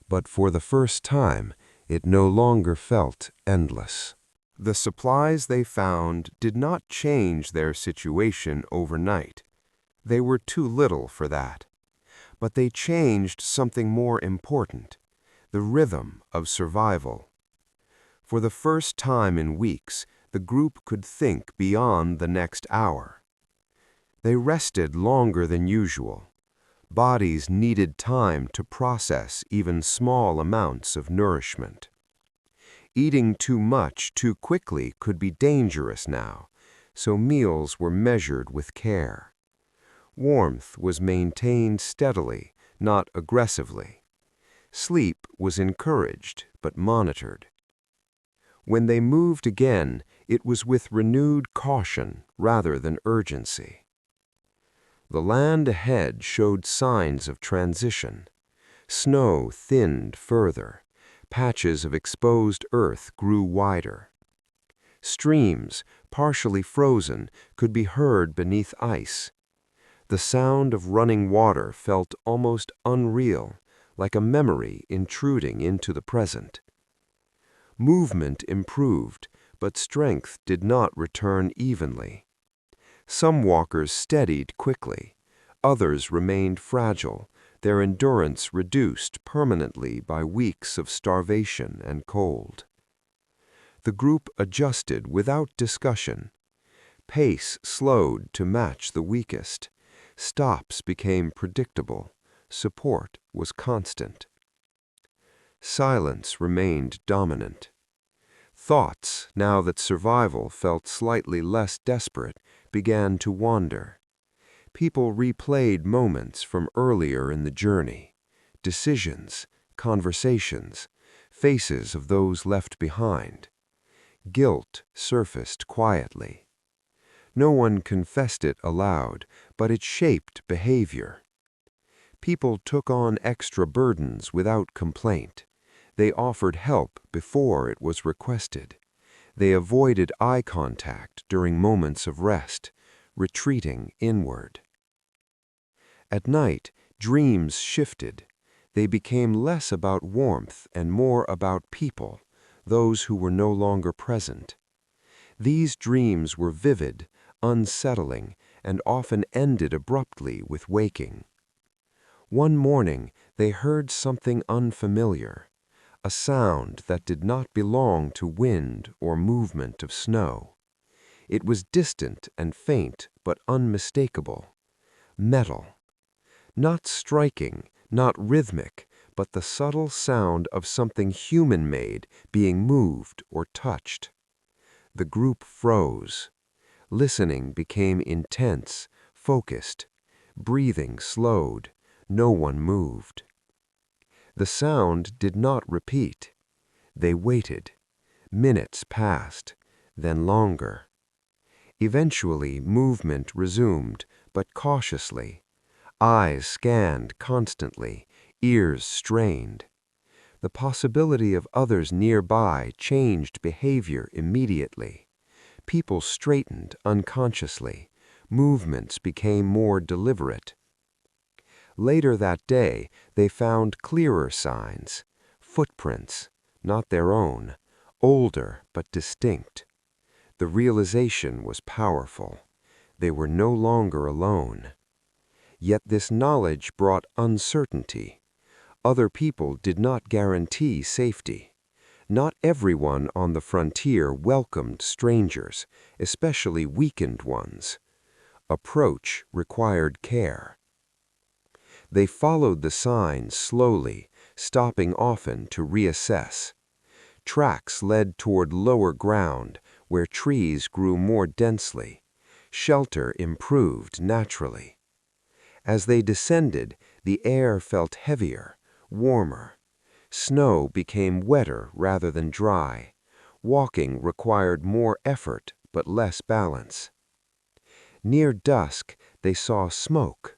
[SPEAKER 2] but for the first time, it no longer felt endless. The supplies they found did not change their situation overnight. They were too little for that. But they changed something more important, the rhythm of survival. For the first time in weeks, the group could think beyond the next hour. They rested longer than usual. Bodies needed time to process even small amounts of nourishment. Eating too much too quickly could be dangerous now, so meals were measured with care. Warmth was maintained steadily, not aggressively. Sleep was encouraged, but monitored. When they moved again, it was with renewed caution rather than urgency. The land ahead showed signs of transition. Snow thinned further. Patches of exposed earth grew wider. Streams, partially frozen, could be heard beneath ice. The sound of running water felt almost unreal, like a memory intruding into the present. Movement improved, but strength did not return evenly. Some walkers steadied quickly. Others remained fragile, their endurance reduced permanently by weeks of starvation and cold. The group adjusted without discussion. Pace slowed to match the weakest. Stops became predictable. Support was constant. Silence remained dominant. Thoughts, now that survival felt slightly less desperate, began to wander. People replayed moments from earlier in the journey. Decisions, conversations, faces of those left behind. Guilt surfaced quietly. No one confessed it aloud, but it shaped behavior. People took on extra burdens without complaint. They offered help before it was requested. They avoided eye contact during moments of rest, retreating inward. At night, dreams shifted. They became less about warmth and more about people, those who were no longer present. These dreams were vivid, unsettling, and often ended abruptly with waking. One morning, they heard something unfamiliar, a sound that did not belong to wind or movement of snow. It was distant and faint, but unmistakable. Metal. Not striking, not rhythmic, but the subtle sound of something human-made being moved or touched. The group froze. Listening became intense, focused. Breathing slowed. No one moved. The sound did not repeat. They waited. Minutes passed, then longer. Eventually, movement resumed, but cautiously. Eyes scanned constantly, ears strained. The possibility of others nearby changed behavior immediately. People straightened unconsciously. Movements became more deliberate. Later that day, they found clearer signs, footprints, not their own, older but distinct. The realization was powerful. They were no longer alone. Yet this knowledge brought uncertainty. Other people did not guarantee safety. Not everyone on the frontier welcomed strangers, especially weakened ones. Approach required care. They followed the signs slowly, stopping often to reassess. Tracks led toward lower ground, where trees grew more densely. Shelter improved naturally. As they descended, the air felt heavier, warmer. Snow became wetter rather than dry. Walking required more effort but less balance. Near dusk, they saw smoke.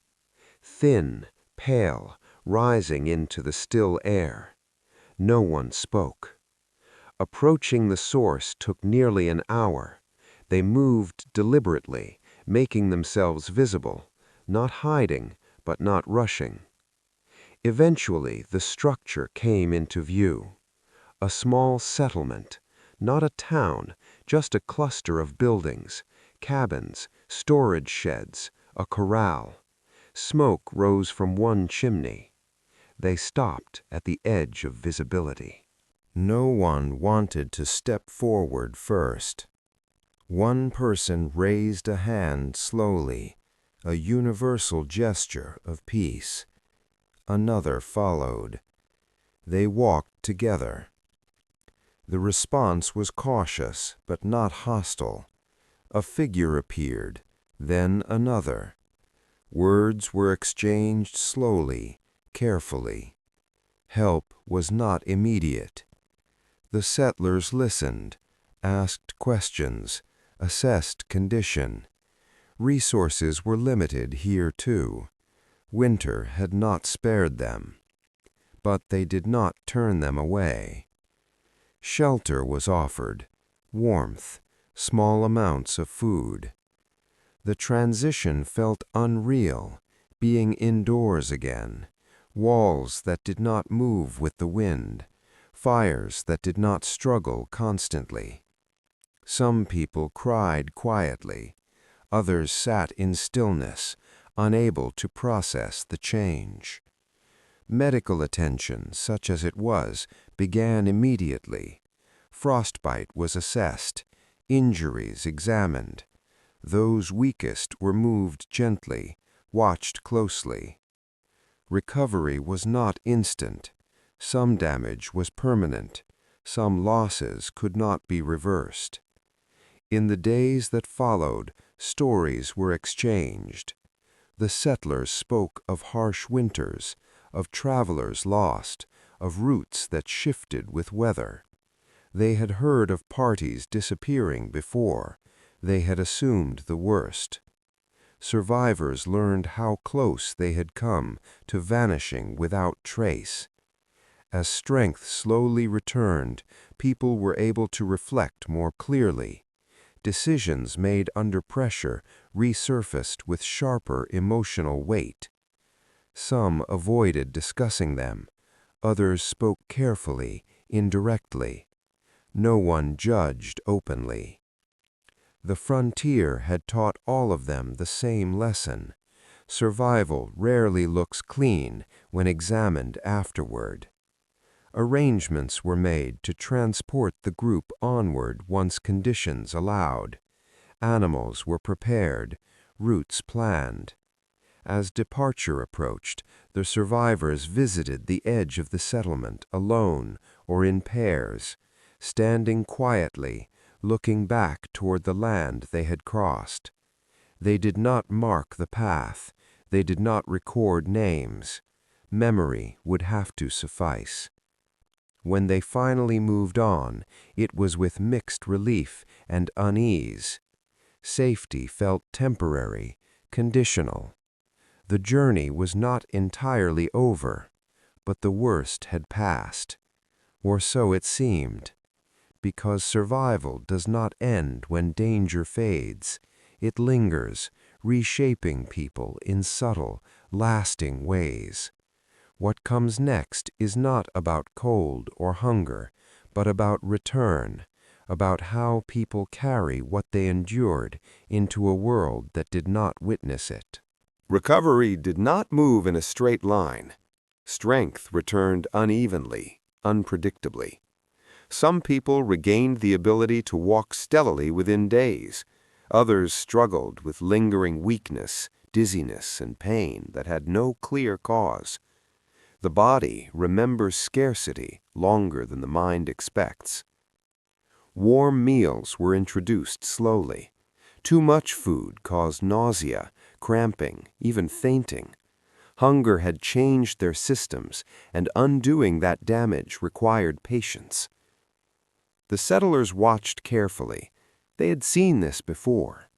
[SPEAKER 2] Thin, pale, rising into the still air. No one spoke. Approaching the source took nearly an hour. They moved deliberately, making themselves visible, not hiding, but not rushing. Eventually, the structure came into view. A small settlement, not a town, just a cluster of buildings, cabins, storage sheds, a corral. Smoke rose from one chimney. They stopped at the edge of visibility.
[SPEAKER 1] No one wanted to step forward first. One person raised a hand slowly, a universal gesture of peace. Another followed. They walked together. The response was cautious, but not hostile. A figure appeared, then another. Words were exchanged slowly, carefully. Help was not immediate. The settlers listened, asked questions, assessed condition. Resources were limited here too. Winter had not spared them. But they did not turn them away. Shelter was offered, warmth, small amounts of food. The transition felt unreal, being indoors again, walls that did not move with the wind, fires that did not struggle constantly. Some people cried quietly, others sat in stillness, unable to process the change. Medical attention, such as it was, began immediately. Frostbite was assessed, injuries examined. Those weakest were moved gently, watched closely. Recovery was not instant. Some damage was permanent. Some losses could not be reversed. In the days that followed, stories were exchanged. The settlers spoke of harsh winters, of travelers lost, of routes that shifted with weather. They had heard of parties disappearing before. They had assumed the worst. Survivors learned how close they had come to vanishing without trace. As strength slowly returned, people were able to reflect more clearly. Decisions made under pressure resurfaced with sharper emotional weight. Some avoided discussing them. Others spoke carefully, indirectly. No one judged openly. The frontier had taught all of them the same lesson. Survival rarely looks clean when examined afterward. Arrangements were made to transport the group onward once conditions allowed. Animals were prepared, routes planned.
[SPEAKER 2] As departure approached, the survivors visited the edge of the settlement alone or in pairs, standing quietly, looking back toward the land they had crossed. They did not mark the path. They did not record names. Memory would have to suffice. When they finally moved on, it was with mixed relief and unease. Safety felt temporary, conditional. The journey was not entirely over, but the worst had passed. Or so it seemed. Because survival does not end when danger fades. It lingers, reshaping people in subtle, lasting ways. What comes next is not about cold or hunger, but about return, about how people carry what they endured into a world that did not witness it.
[SPEAKER 3] Recovery did not move in a straight line. Strength returned unevenly, unpredictably. Some people regained the ability to walk steadily within days. Others struggled with lingering weakness, dizziness, and pain that had no clear cause. The body remembers scarcity longer than the mind expects. Warm meals were introduced slowly. Too much food caused nausea, cramping, even fainting. Hunger had changed their systems, and undoing that damage required patience. The settlers watched carefully. They had seen this before.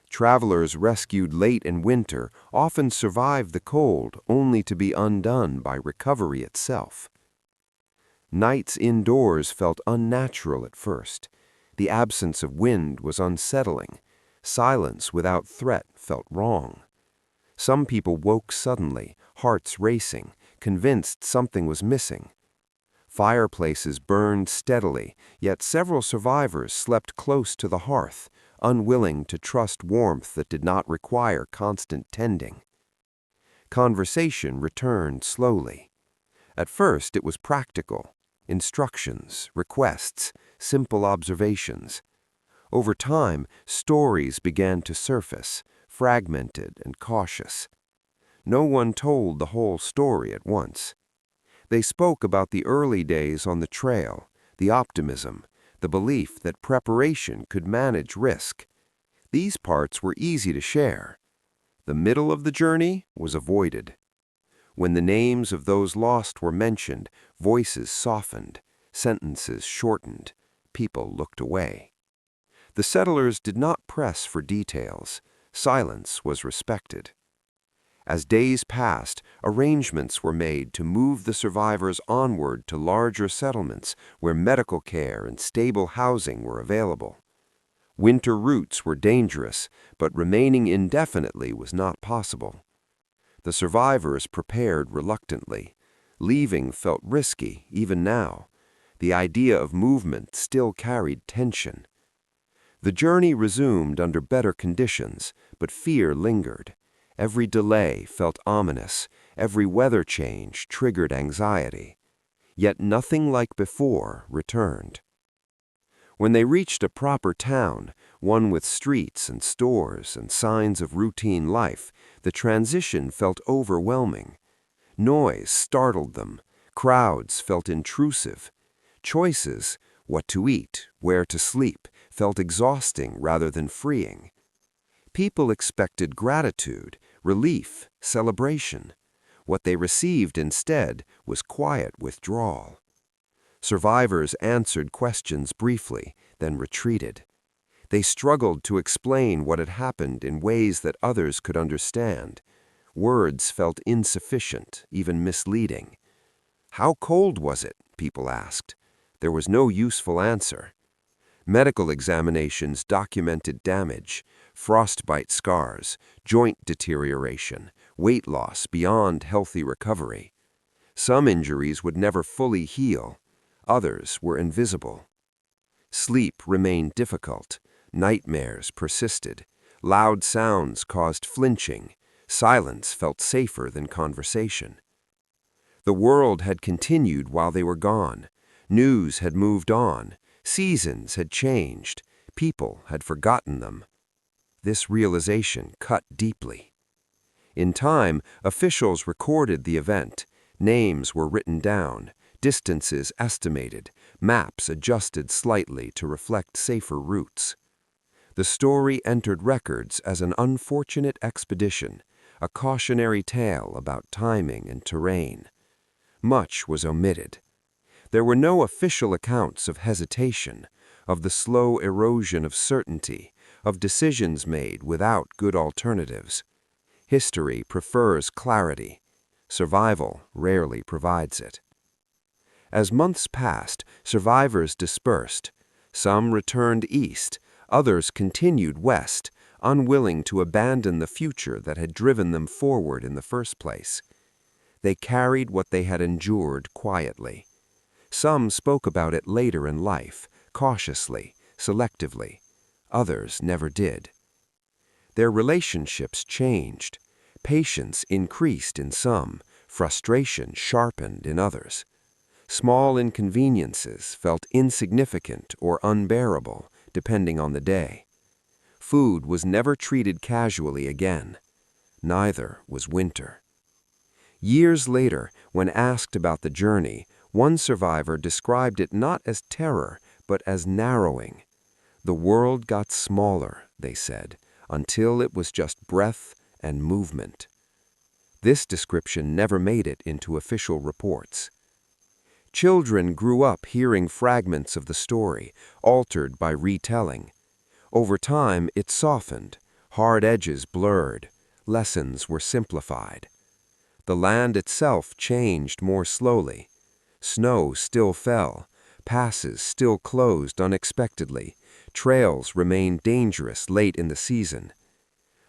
[SPEAKER 3] Travelers rescued late in winter often survived the cold only to be undone by recovery itself. Nights indoors felt unnatural at first. The absence of wind was unsettling. Silence without threat felt wrong. Some people woke suddenly, hearts racing, convinced something was missing. Fireplaces burned steadily, yet several survivors slept close to the hearth, unwilling to trust warmth that did not require constant tending. Conversation returned slowly. At first it was practical. Instructions, requests, simple observations. Over time, stories began to surface, fragmented and cautious. No one told the whole story at once. They spoke about the early days on the trail, the optimism, the belief that preparation could manage risk. These parts were easy to share. The middle of the journey was avoided. When the names of those lost were mentioned, voices softened, sentences shortened, people looked away. The settlers did not press for details. Silence was respected. As days passed, arrangements were made to move the survivors onward to larger settlements where medical care and stable housing were available. Winter routes were dangerous, but remaining indefinitely was not possible. The survivors prepared reluctantly. Leaving felt risky, even now. The idea of movement still carried tension. The journey resumed under better conditions, but fear lingered. Every delay felt ominous. Every weather change triggered anxiety. Yet nothing like before returned. When they reached a proper town, one with streets and stores and signs of routine life, the transition felt overwhelming. Noise startled them. Crowds felt intrusive. Choices, what to eat, where to sleep, felt exhausting rather than freeing. People expected gratitude, relief, celebration. What they received instead was quiet withdrawal. Survivors answered questions briefly, then retreated. They struggled to explain what had happened in ways that others could understand. Words felt insufficient, even misleading. How cold was it? People asked. There was no useful answer. Medical examinations documented damage, frostbite scars, joint deterioration, weight loss beyond healthy recovery. Some injuries would never fully heal. Others were invisible. Sleep remained difficult. Nightmares persisted. Loud sounds caused flinching. Silence felt safer than conversation. The world had continued while they were gone. News had moved on. Seasons had changed. People had forgotten them. This realization cut deeply.
[SPEAKER 2] In time, officials recorded the event. Names were written down, distances estimated, maps adjusted slightly to reflect safer routes. The story entered records as an unfortunate expedition, a cautionary tale about timing and terrain. Much was omitted. There were no official accounts of hesitation, of the slow erosion of certainty, of decisions made without good alternatives. History prefers clarity. Survival rarely provides it. As months passed, survivors dispersed. Some returned east, others continued west, unwilling to abandon the future that had driven them forward in the first place. They carried what they had endured quietly. Some spoke about it later in life, cautiously, selectively. Others never did. Their relationships changed. Patience increased in some, frustration sharpened in others. Small inconveniences felt insignificant or unbearable, depending on the day. Food was never treated casually again. Neither was winter. Years later, when asked about the journey, one survivor described it not as terror, but as narrowing. The world got smaller, they said, until it was just breath and movement. This description never made it into official reports. Children grew up hearing fragments of the story, altered by retelling. Over time, it softened, hard edges blurred, lessons were simplified. The land itself changed more slowly. Snow still fell, passes still closed unexpectedly, trails remained dangerous late in the season.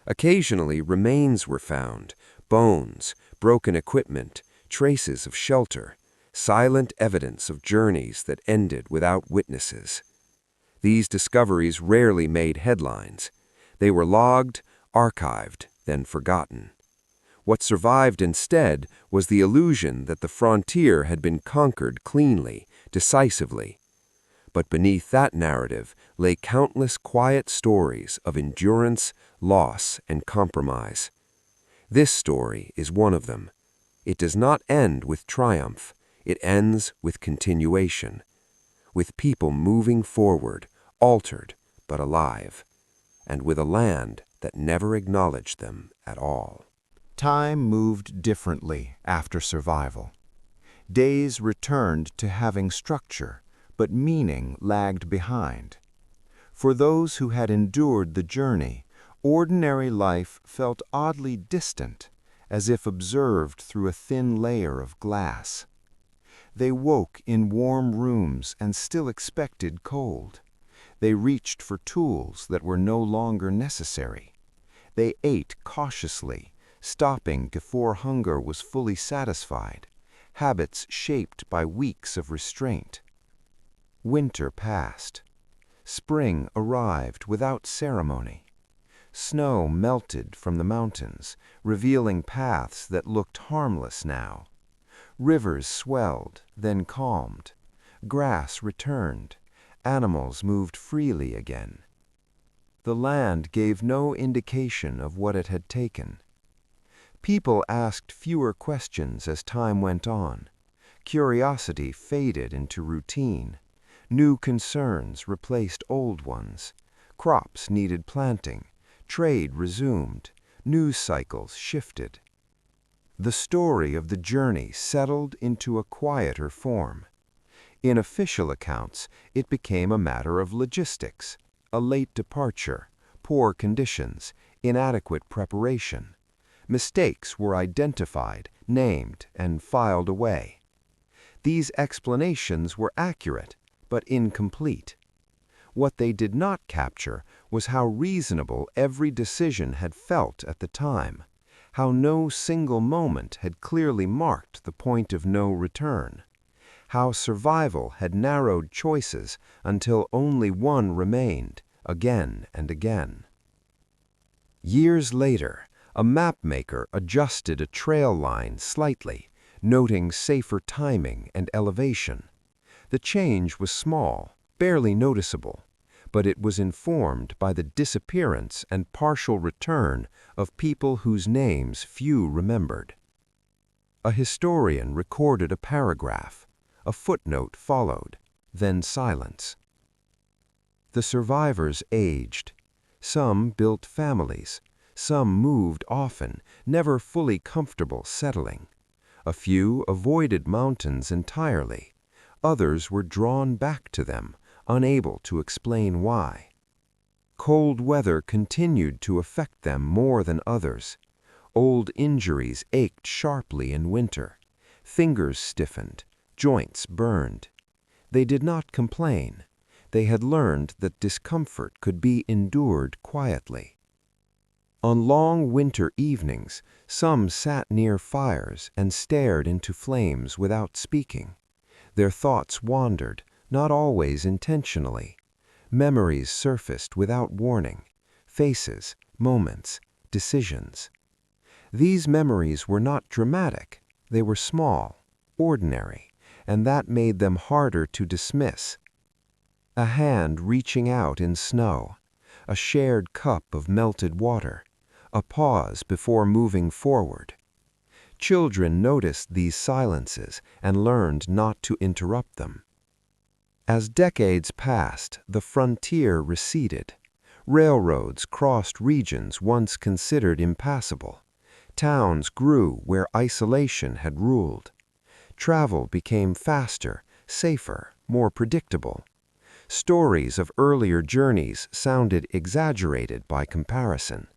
[SPEAKER 2] Occasionally, remains were found, bones, broken equipment, traces of shelter, silent evidence of journeys that ended without witnesses. These discoveries rarely made headlines. They were logged, archived, then forgotten. What survived instead was the illusion that the frontier had been conquered cleanly, decisively. But beneath that narrative lay countless quiet stories of endurance, loss, and compromise. This story is one of them. It does not end with triumph. It ends with continuation, with people moving forward, altered but alive, and with a land that never acknowledged them at all.
[SPEAKER 1] Time moved differently after survival. Days returned to having structure, but meaning lagged behind. For those who had endured the journey, ordinary life felt oddly distant, as if observed through a thin layer of glass. They woke in warm rooms and still expected cold. They reached for tools that were no longer necessary. They ate cautiously, stopping before hunger was fully satisfied, habits shaped by weeks of restraint. Winter passed. Spring arrived without ceremony. Snow melted from the mountains, revealing paths that looked harmless now. Rivers swelled, then calmed. Grass returned. Animals moved freely again. The land gave no indication of what it had taken. People asked fewer questions as time went on. Curiosity faded into routine. New concerns replaced old ones. Crops needed planting. Trade resumed. News cycles shifted. The story of the journey settled into a quieter form. In official accounts, it became a matter of logistics, a late departure, poor conditions, inadequate preparation. Mistakes were identified, named, and filed away. These explanations were accurate, but incomplete. What they did not capture was how reasonable every decision had felt at the time, how no single moment had clearly marked the point of no return, how survival had narrowed choices until only one remained, again and again. Years later, a mapmaker adjusted a trail line slightly, noting safer timing and elevation. The change was small, barely noticeable,
[SPEAKER 2] but it was informed by the disappearance and partial return of people whose names few remembered. A historian recorded a paragraph, a footnote followed, then silence. The survivors aged. Some built families. Some moved often, never fully comfortable settling. A few avoided mountains entirely. Others were drawn back to them, unable to explain why. Cold weather continued to affect them more than others. Old injuries ached sharply in winter. Fingers stiffened, joints burned. They did not complain. They had learned that discomfort could be endured quietly. On long winter evenings, some sat near fires and stared into flames without speaking. Their thoughts wandered, not always intentionally. Memories surfaced without warning. Faces, moments, decisions. These memories were not dramatic. They were small, ordinary, and that made them harder to dismiss. A hand reaching out in snow, a shared cup of melted water, a pause before moving forward. Children noticed these silences and learned not to interrupt them. As decades passed, the frontier receded. Railroads crossed regions once considered impassable. Towns grew where isolation had ruled. Travel became faster, safer, more predictable. Stories of earlier journeys sounded exaggerated by comparison.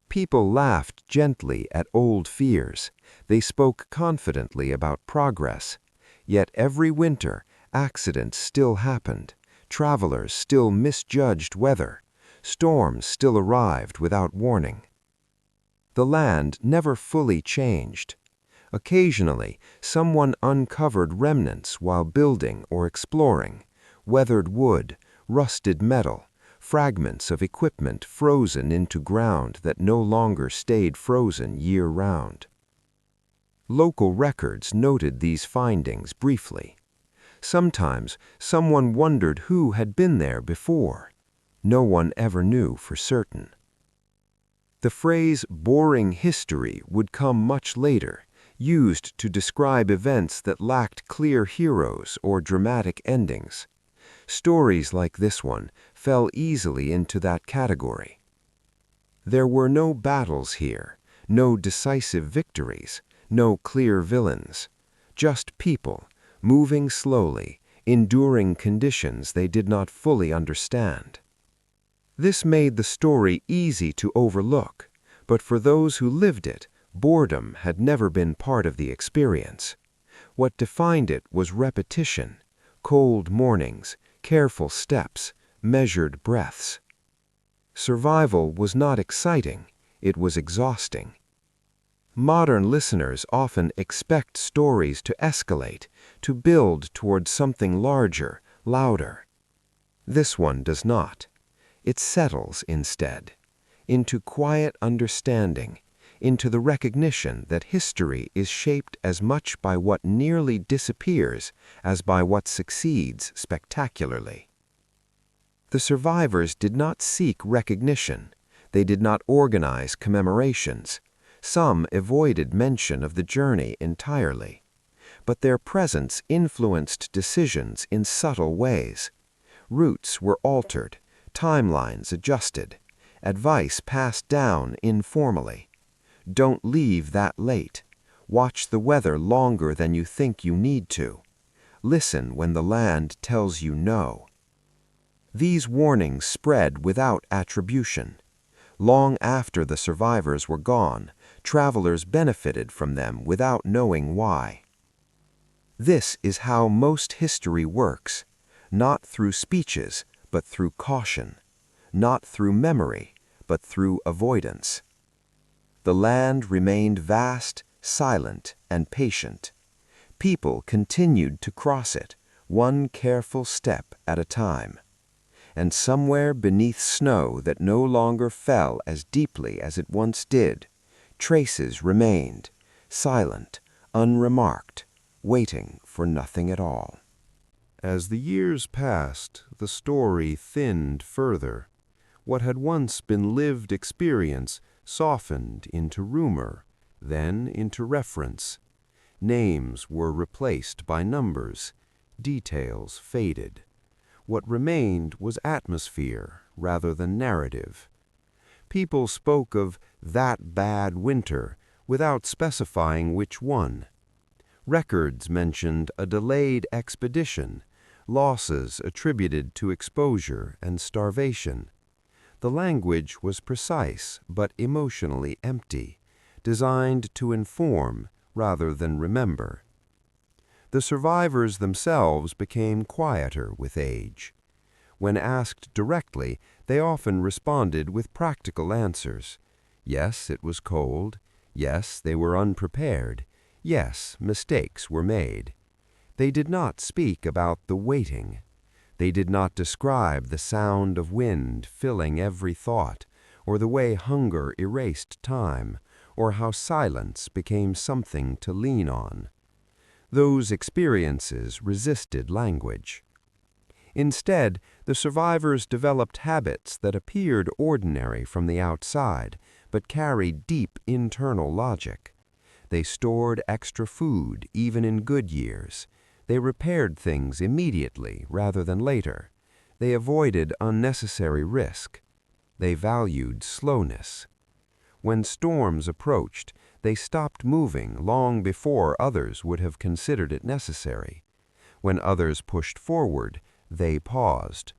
[SPEAKER 2] People laughed gently at old fears. They spoke confidently about progress. Yet every winter, accidents still happened. Travelers still misjudged weather. Storms still arrived without warning. The land never fully changed. Occasionally, someone uncovered remnants while building or exploring. Weathered wood, rusted metal, fragments of equipment frozen into ground that no longer stayed frozen year-round. Local records noted these findings briefly. Sometimes someone wondered who had been there before. No one ever knew for certain. The phrase boring history would come much later, used to describe events that lacked clear heroes or dramatic endings. Stories like this one fell easily into that category. There were no battles here, no decisive victories, no clear villains. Just people, moving slowly, enduring conditions they did not fully understand. This made the story easy to overlook, but for those who lived it, boredom had never been part of the experience. What defined it was repetition, cold mornings, careful steps, measured breaths. Survival was not exciting, it was exhausting. Modern listeners often expect stories to escalate, to build toward something larger, louder. This one does not. It settles instead, into quiet understanding, into the recognition that history is shaped as much by what nearly disappears as by what succeeds spectacularly. The survivors did not seek recognition. They did not organize commemorations. Some avoided mention of the journey entirely. But their presence influenced decisions in subtle ways. Routes were altered, timelines adjusted, advice passed down informally. Don't leave that late. Watch the weather longer than you think you need to. Listen when the land tells you no. These warnings spread without attribution. Long after the survivors were gone, travelers benefited from them without knowing why. This is how most history works, not through speeches, but through caution, not through memory, but through avoidance. The land remained vast, silent, and patient. People continued to cross it, one careful step at a time. And somewhere beneath snow that no longer fell as deeply as it once did, traces remained, silent, unremarked, waiting for nothing at all.
[SPEAKER 1] As the years passed, the story thinned further. What had once been lived experience softened into rumor, then into reference. Names were replaced by numbers. Details faded. What remained was atmosphere rather than narrative. People spoke of that bad winter without specifying which one. Records mentioned a delayed expedition, losses attributed to exposure and starvation. The language was precise but emotionally empty, designed to inform rather than remember. The survivors themselves became quieter with age. When asked directly, they often responded with practical answers. Yes, it was cold. Yes, they were unprepared. Yes, mistakes were made. They did not speak about the waiting. They did not describe the sound of wind filling every thought, or the way hunger erased time, or how silence became something to lean on. Those experiences resisted language. Instead, the survivors developed habits that appeared ordinary from the outside, but carried deep internal logic. They stored extra food even in good years. They repaired things immediately rather than later. They avoided unnecessary risk. They valued slowness. When storms approached, they stopped moving long before others would have considered it necessary. When others pushed forward, they paused.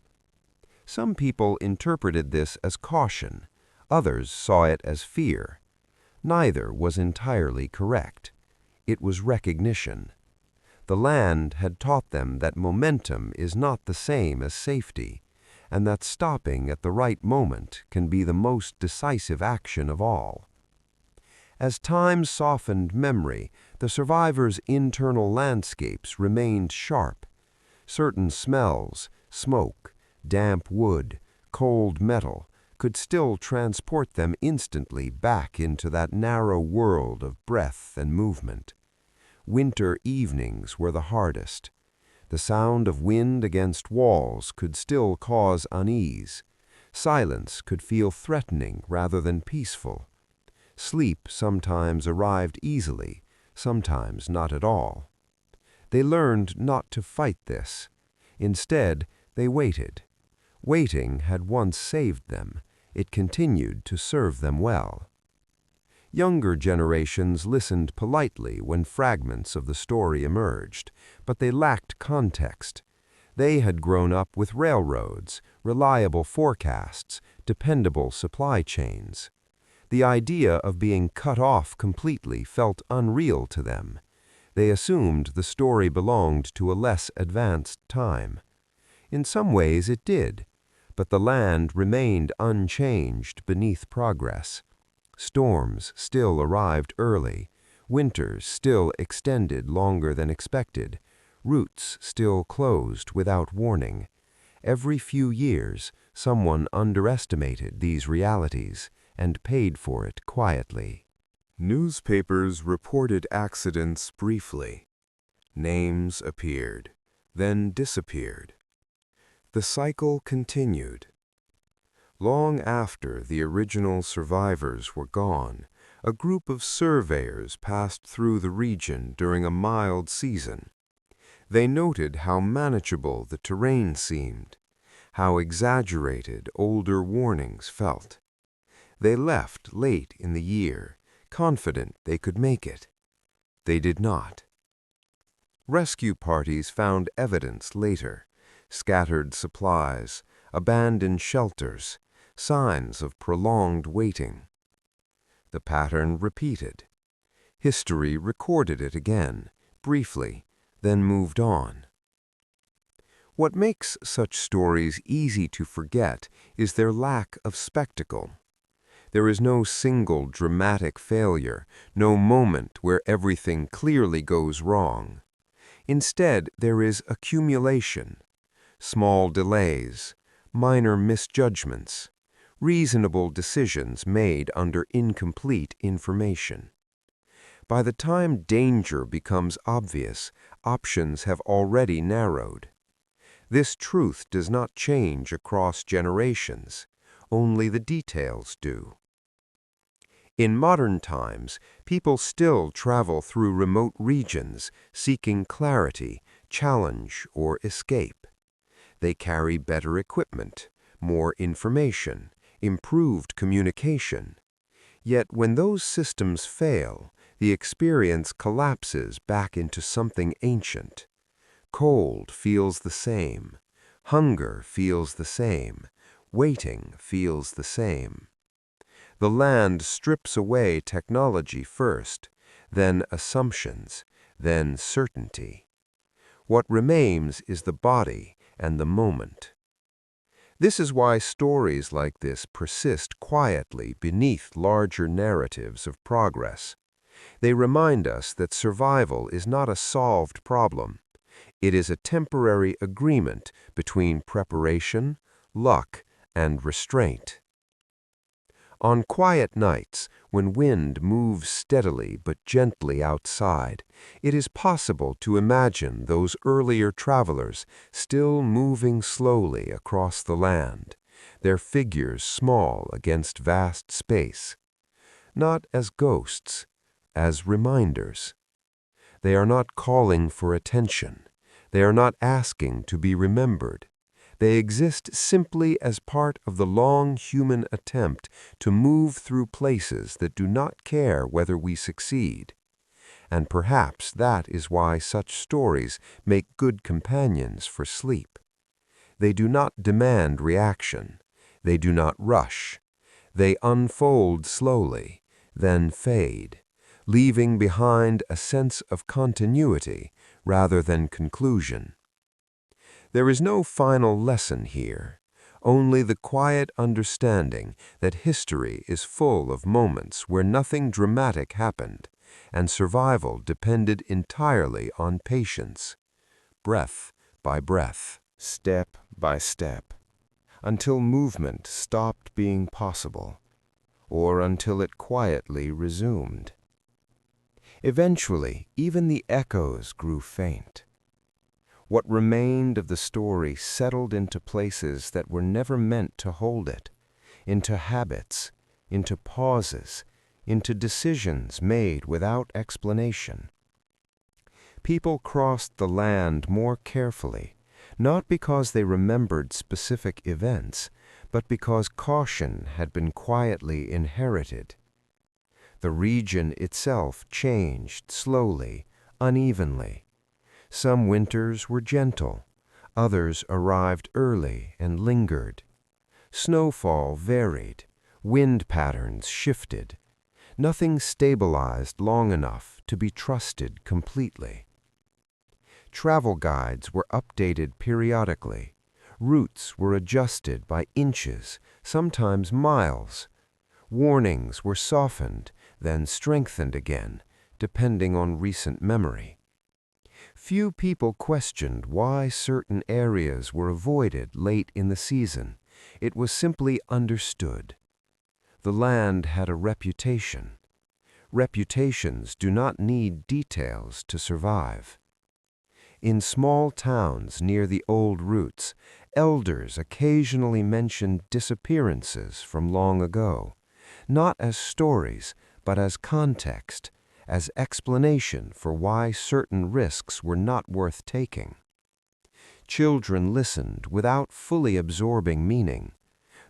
[SPEAKER 1] Some people interpreted this as caution. Others saw it as fear. Neither was entirely correct. It was recognition. The land had taught them that momentum is not the same as safety, and that stopping at the right moment can be the most decisive action of all. As time softened memory, the survivors' internal landscapes remained sharp. Certain smells, smoke, damp wood, cold metal, could still transport them instantly back into that narrow world of breath and movement. Winter evenings were the hardest. The sound of wind against walls could still cause unease. Silence could feel threatening rather than peaceful. Sleep sometimes arrived easily, sometimes not at all. They learned not to fight this. Instead, they waited. Waiting had once saved them. It continued to serve them well. Younger generations listened politely when fragments of the story emerged, but they lacked context. They had grown up with railroads, reliable forecasts, dependable supply chains. The idea of being cut off completely felt unreal to them. They assumed the story belonged to a less advanced time. In some ways it did, but the land remained unchanged beneath progress. Storms still arrived early, winters still extended longer than expected, routes still closed without warning. Every few years, someone underestimated these realities and paid for it quietly. Newspapers reported accidents briefly. Names appeared, then disappeared. The cycle continued. Long after the original survivors were gone, a group of surveyors passed through the region during a mild season. They noted how manageable the terrain seemed, how exaggerated older warnings felt. They left late in the year, confident they could make it. They did not. Rescue parties found evidence later: scattered supplies, abandoned shelters, signs of prolonged waiting. The pattern repeated. History recorded it again, briefly, then moved on. What makes such stories easy to forget is their lack of spectacle. There is no single dramatic failure, no moment where everything clearly goes wrong. Instead, there is accumulation, small delays, minor misjudgments, reasonable decisions made under incomplete information. By the time danger becomes obvious, options have already narrowed.
[SPEAKER 2] This truth does not change across generations, only the details do. In modern times, people still travel through remote regions seeking clarity, challenge, or escape. They carry better equipment, more information, improved communication. Yet when those systems fail, the experience collapses back into something ancient. Cold feels the same. Hunger feels the same. Waiting feels the same. The land strips away technology first, then assumptions, then certainty. What remains is the body and the moment. This is why stories like this persist quietly beneath larger narratives of progress. They remind us that survival is not a solved problem. It is a temporary agreement between preparation, luck, and restraint. On quiet nights, when wind moves steadily but gently outside, it is possible to imagine those earlier travelers still moving slowly across the land, their figures small against vast space. Not as ghosts, as reminders. They are not calling for attention. They are not asking to be remembered. They exist simply as part of the long human attempt to move through places that do not care whether we succeed. And perhaps that is why such stories make good companions for sleep. They do not demand reaction. They do not rush. They unfold slowly, then fade, leaving behind a sense of continuity rather than conclusion. There is no final lesson here, only the quiet understanding that history is full of moments where nothing dramatic happened, and survival depended entirely on patience, breath by breath,
[SPEAKER 1] Step by step, until movement stopped being possible, or until it quietly resumed. Eventually, even the echoes grew faint. What remained of the story settled into places that were never meant to hold it, into habits, into pauses, into decisions made without explanation. People crossed the land more carefully, not because they remembered specific events, but because caution had been quietly inherited. The region itself changed slowly, unevenly. Some winters were gentle, others arrived early and lingered. Snowfall varied, wind patterns shifted. Nothing stabilized long enough to be trusted completely. Travel guides were updated periodically. Routes were adjusted by inches, sometimes miles. Warnings were softened, then strengthened again, depending on recent memory. Few people questioned why certain areas were avoided late in the season. It was simply understood. The land had a reputation. Reputations do not need details to survive. In small towns near the old routes, elders occasionally mentioned disappearances from long ago, not as stories, but as context, as explanation for why certain risks were not worth taking. Children listened without fully absorbing meaning.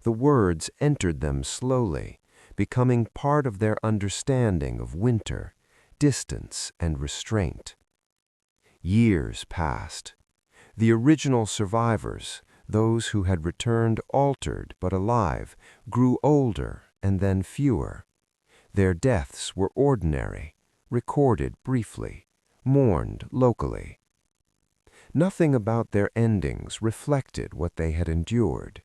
[SPEAKER 1] The words entered them slowly, becoming part of their understanding of winter, distance, and restraint. Years passed. The original survivors, those who had returned altered but alive, grew older and then fewer. Their deaths were ordinary, recorded briefly, mourned locally. Nothing about their endings reflected what they had endured.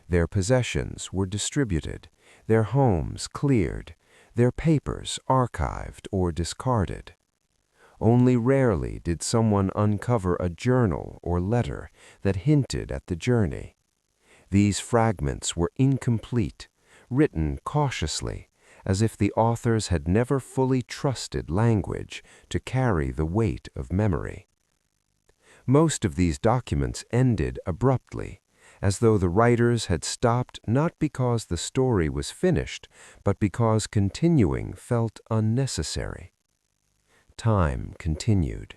[SPEAKER 1] Their possessions were distributed, their homes cleared, their papers archived or discarded. Only rarely did someone uncover a journal or letter that hinted at the journey. These fragments were incomplete, written cautiously, as if the authors had never fully trusted language to carry the weight of memory.
[SPEAKER 2] Most of these documents ended abruptly, as though the writers had stopped not because the story was finished, but because continuing felt unnecessary. Time continued.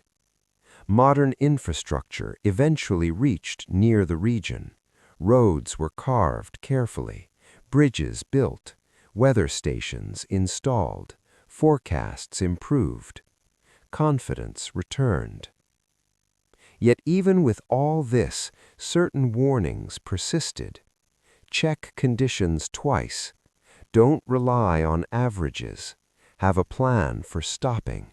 [SPEAKER 2] Modern infrastructure eventually reached near the region. Roads were carved carefully, bridges built, weather stations installed, forecasts improved. Confidence returned. Yet even with all this, certain warnings persisted. Check conditions twice. Don't rely on averages. Have a plan for stopping.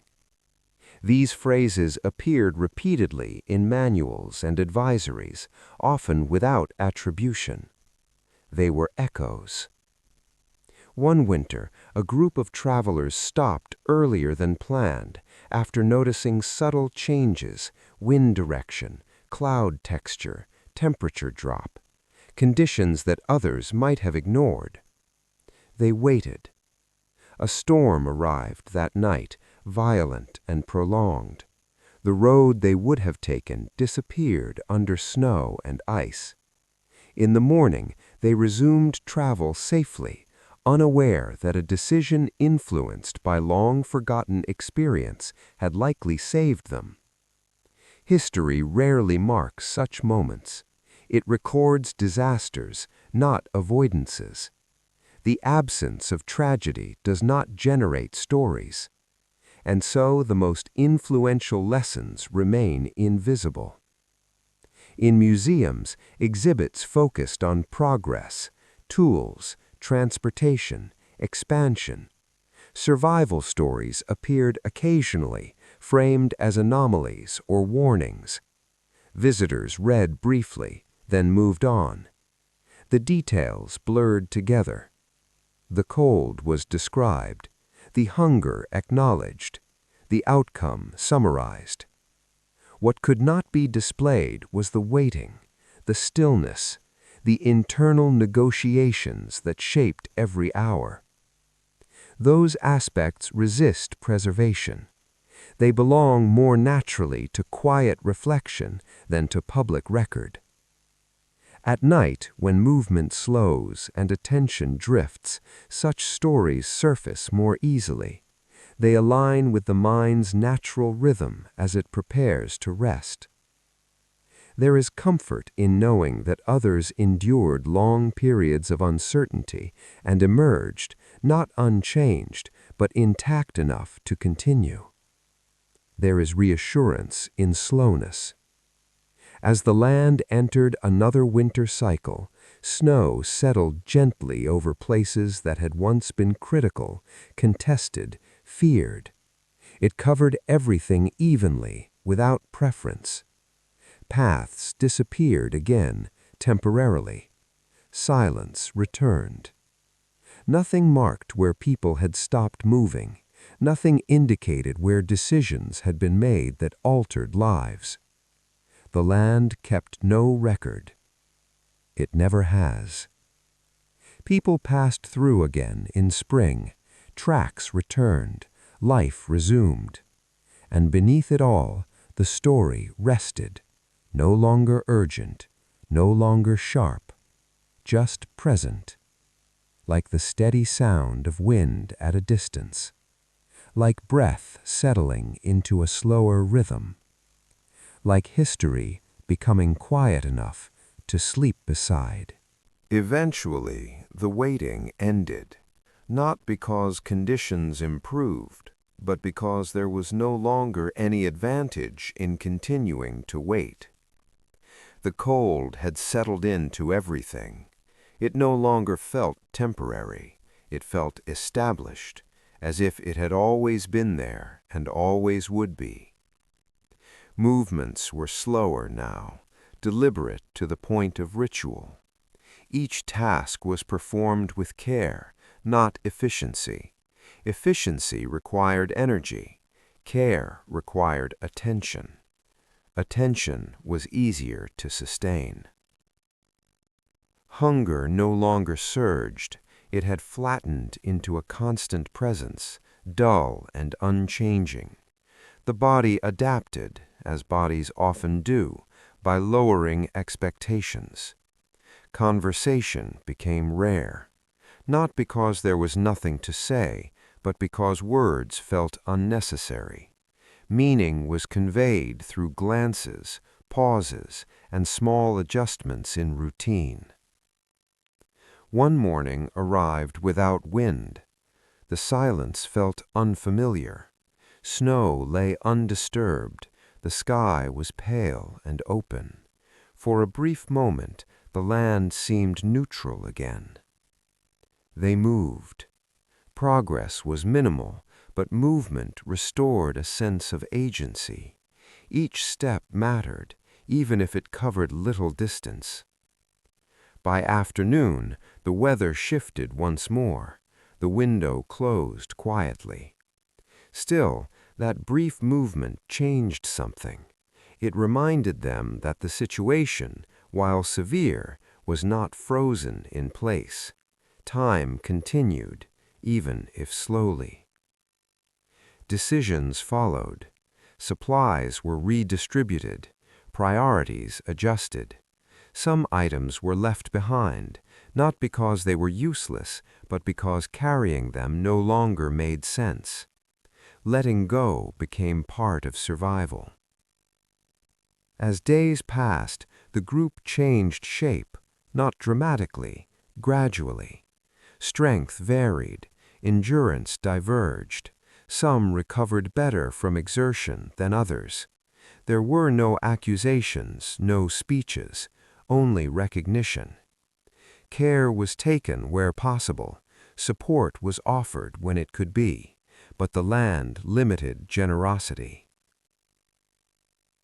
[SPEAKER 2] These phrases appeared repeatedly in manuals and advisories, often without attribution. They were echoes. One winter, a group of travelers stopped earlier than planned after noticing subtle changes, wind direction, cloud texture, temperature drop, conditions that others might have ignored. They waited. A storm arrived that night, violent and prolonged. The road they would have taken disappeared under snow and ice. In the morning, they resumed travel safely, unaware that a decision influenced by long-forgotten experience had likely saved them. History rarely marks such moments. It records disasters, not avoidances. The absence of tragedy does not generate stories. And so the most influential lessons remain invisible. In museums, exhibits focused on progress, tools, transportation, expansion. Survival stories appeared occasionally, framed as anomalies or warnings. Visitors read briefly, then moved on. The details blurred together. The cold was described, the hunger acknowledged, the outcome summarized. What could not be displayed was the waiting, the stillness, the internal negotiations that shaped every hour. Those aspects resist preservation. They belong more naturally to quiet reflection than to public record. At night, when movement slows and attention drifts, such stories surface more easily. They align with the mind's natural rhythm as it prepares to rest. There is comfort in knowing that others endured long periods of uncertainty and emerged, not unchanged, but intact enough to continue. There is reassurance in slowness. As the land entered another winter cycle, snow settled gently over places that had once been critical, contested, feared. It covered everything evenly, without preference. Paths disappeared again, temporarily. Silence returned. Nothing marked where people had stopped moving. Nothing indicated where decisions had been made that altered lives. The land kept no record. It never has. People passed through again in spring. Tracks returned. Life resumed. And beneath it all, the story rested. No longer urgent, no longer sharp, just present. Like the steady sound of wind at a distance. Like breath settling into a slower rhythm. Like history becoming quiet enough to sleep beside.
[SPEAKER 1] Eventually, the waiting ended, not because conditions improved, but because there was no longer any advantage in continuing to wait. The cold had settled into everything. It no longer felt temporary. It felt established, as if it had always been there and always would be. Movements were slower now, deliberate to the point of ritual. Each task was performed with care, not efficiency. Efficiency required energy. Care required attention. Attention was easier to sustain. Hunger no longer surged. It had flattened into a constant presence, dull and unchanging. The body adapted,
[SPEAKER 2] as bodies often do, by lowering expectations. Conversation became rare, not because there was nothing to say, but because words felt unnecessary. Meaning was conveyed through glances, pauses, and small adjustments in routine. One morning arrived without wind. The silence felt unfamiliar. Snow lay undisturbed. The sky was pale and open. For a brief moment, the land seemed neutral again. They moved. Progress was minimal, but movement restored a sense of agency. Each step mattered, even if it covered little distance. By afternoon, the weather shifted once more. The window closed quietly. Still, that brief movement changed something. It reminded them that the situation, while severe, was not frozen in place. Time continued, even if slowly. Decisions followed. Supplies were redistributed. Priorities adjusted. Some items were left behind, not because they were useless, but because carrying them no longer made sense. Letting go became part of survival. As days passed, the group changed shape, not dramatically, gradually. Strength varied, endurance diverged. Some recovered better from exertion than others. There were no accusations, no speeches, only recognition. Care was taken where possible. Support was offered when it could be, but the land limited generosity.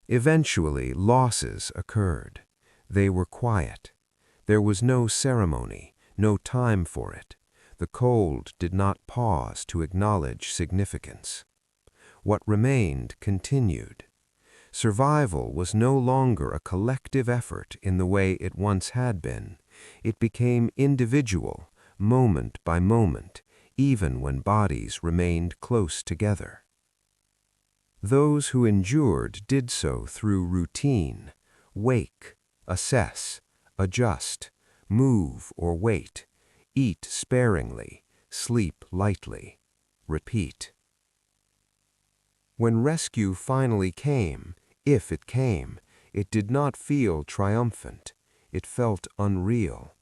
[SPEAKER 2] Eventually, losses occurred. They were quiet. There was no ceremony, no time for it. The cold did not pause to acknowledge significance. What remained continued. Survival was no longer a collective effort in the way it once had been. It became individual, moment by moment, even when bodies remained close together. Those who endured did so through routine: wake, assess, adjust, move or wait, eat sparingly, sleep lightly, repeat. When rescue finally came, if it came, it did not feel triumphant. It felt unreal.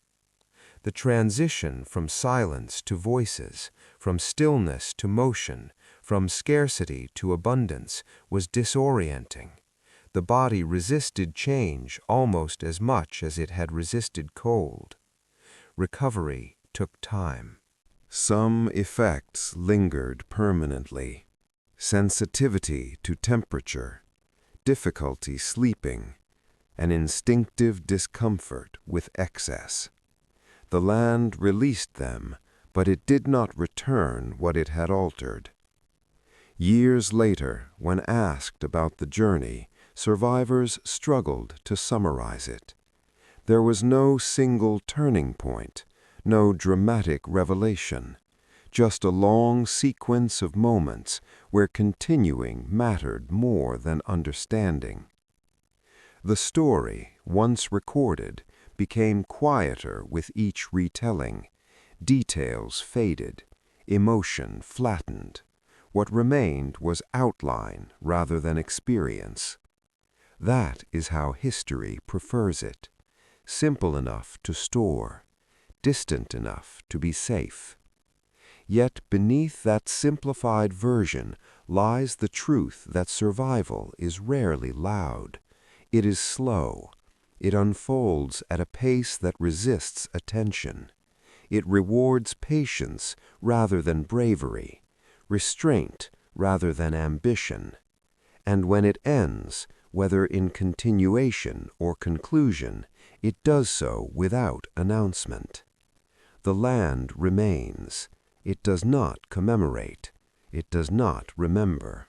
[SPEAKER 2] The transition from silence to voices, from stillness to motion, from scarcity to abundance was disorienting. The body resisted change almost as much as it had resisted cold. Recovery took time. Some effects lingered permanently. Sensitivity to temperature, difficulty sleeping, an instinctive discomfort with excess. The land released them, but it did not return what it had altered. Years later, when asked about the journey, survivors struggled to summarize it. There was no single turning point, no dramatic revelation, just a long sequence of moments where continuing mattered more than understanding. The story, once recorded, became quieter with each retelling. Details faded, emotion flattened. What remained was outline rather than experience. That is how history prefers it: simple enough to store, distant enough to be safe. Yet beneath that simplified version lies the truth that survival is rarely loud. It is slow. It unfolds at a pace that resists attention. It rewards patience rather than bravery, restraint rather than ambition. And when it ends, whether in continuation or conclusion, it does so without announcement. The land remains. It does not commemorate. It does not remember.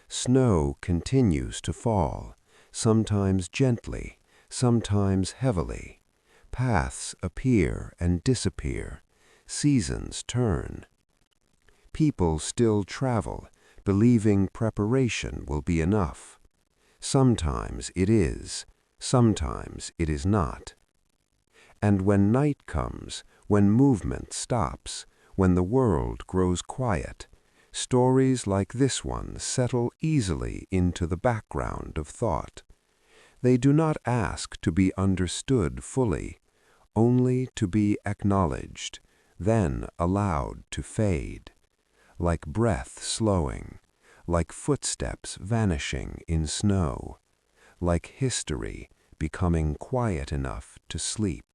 [SPEAKER 2] Snow continues to fall, sometimes gently, sometimes heavily. Paths appear and disappear. Seasons turn. People still travel, believing preparation will be enough. Sometimes it is, sometimes it is not. And when night comes, when movement stops, when the world grows quiet, stories like this one settle easily into the background of thought. They do not ask to be understood fully, only to be acknowledged, then allowed to fade. Like breath slowing, like footsteps vanishing in snow, like history becoming quiet enough to sleep.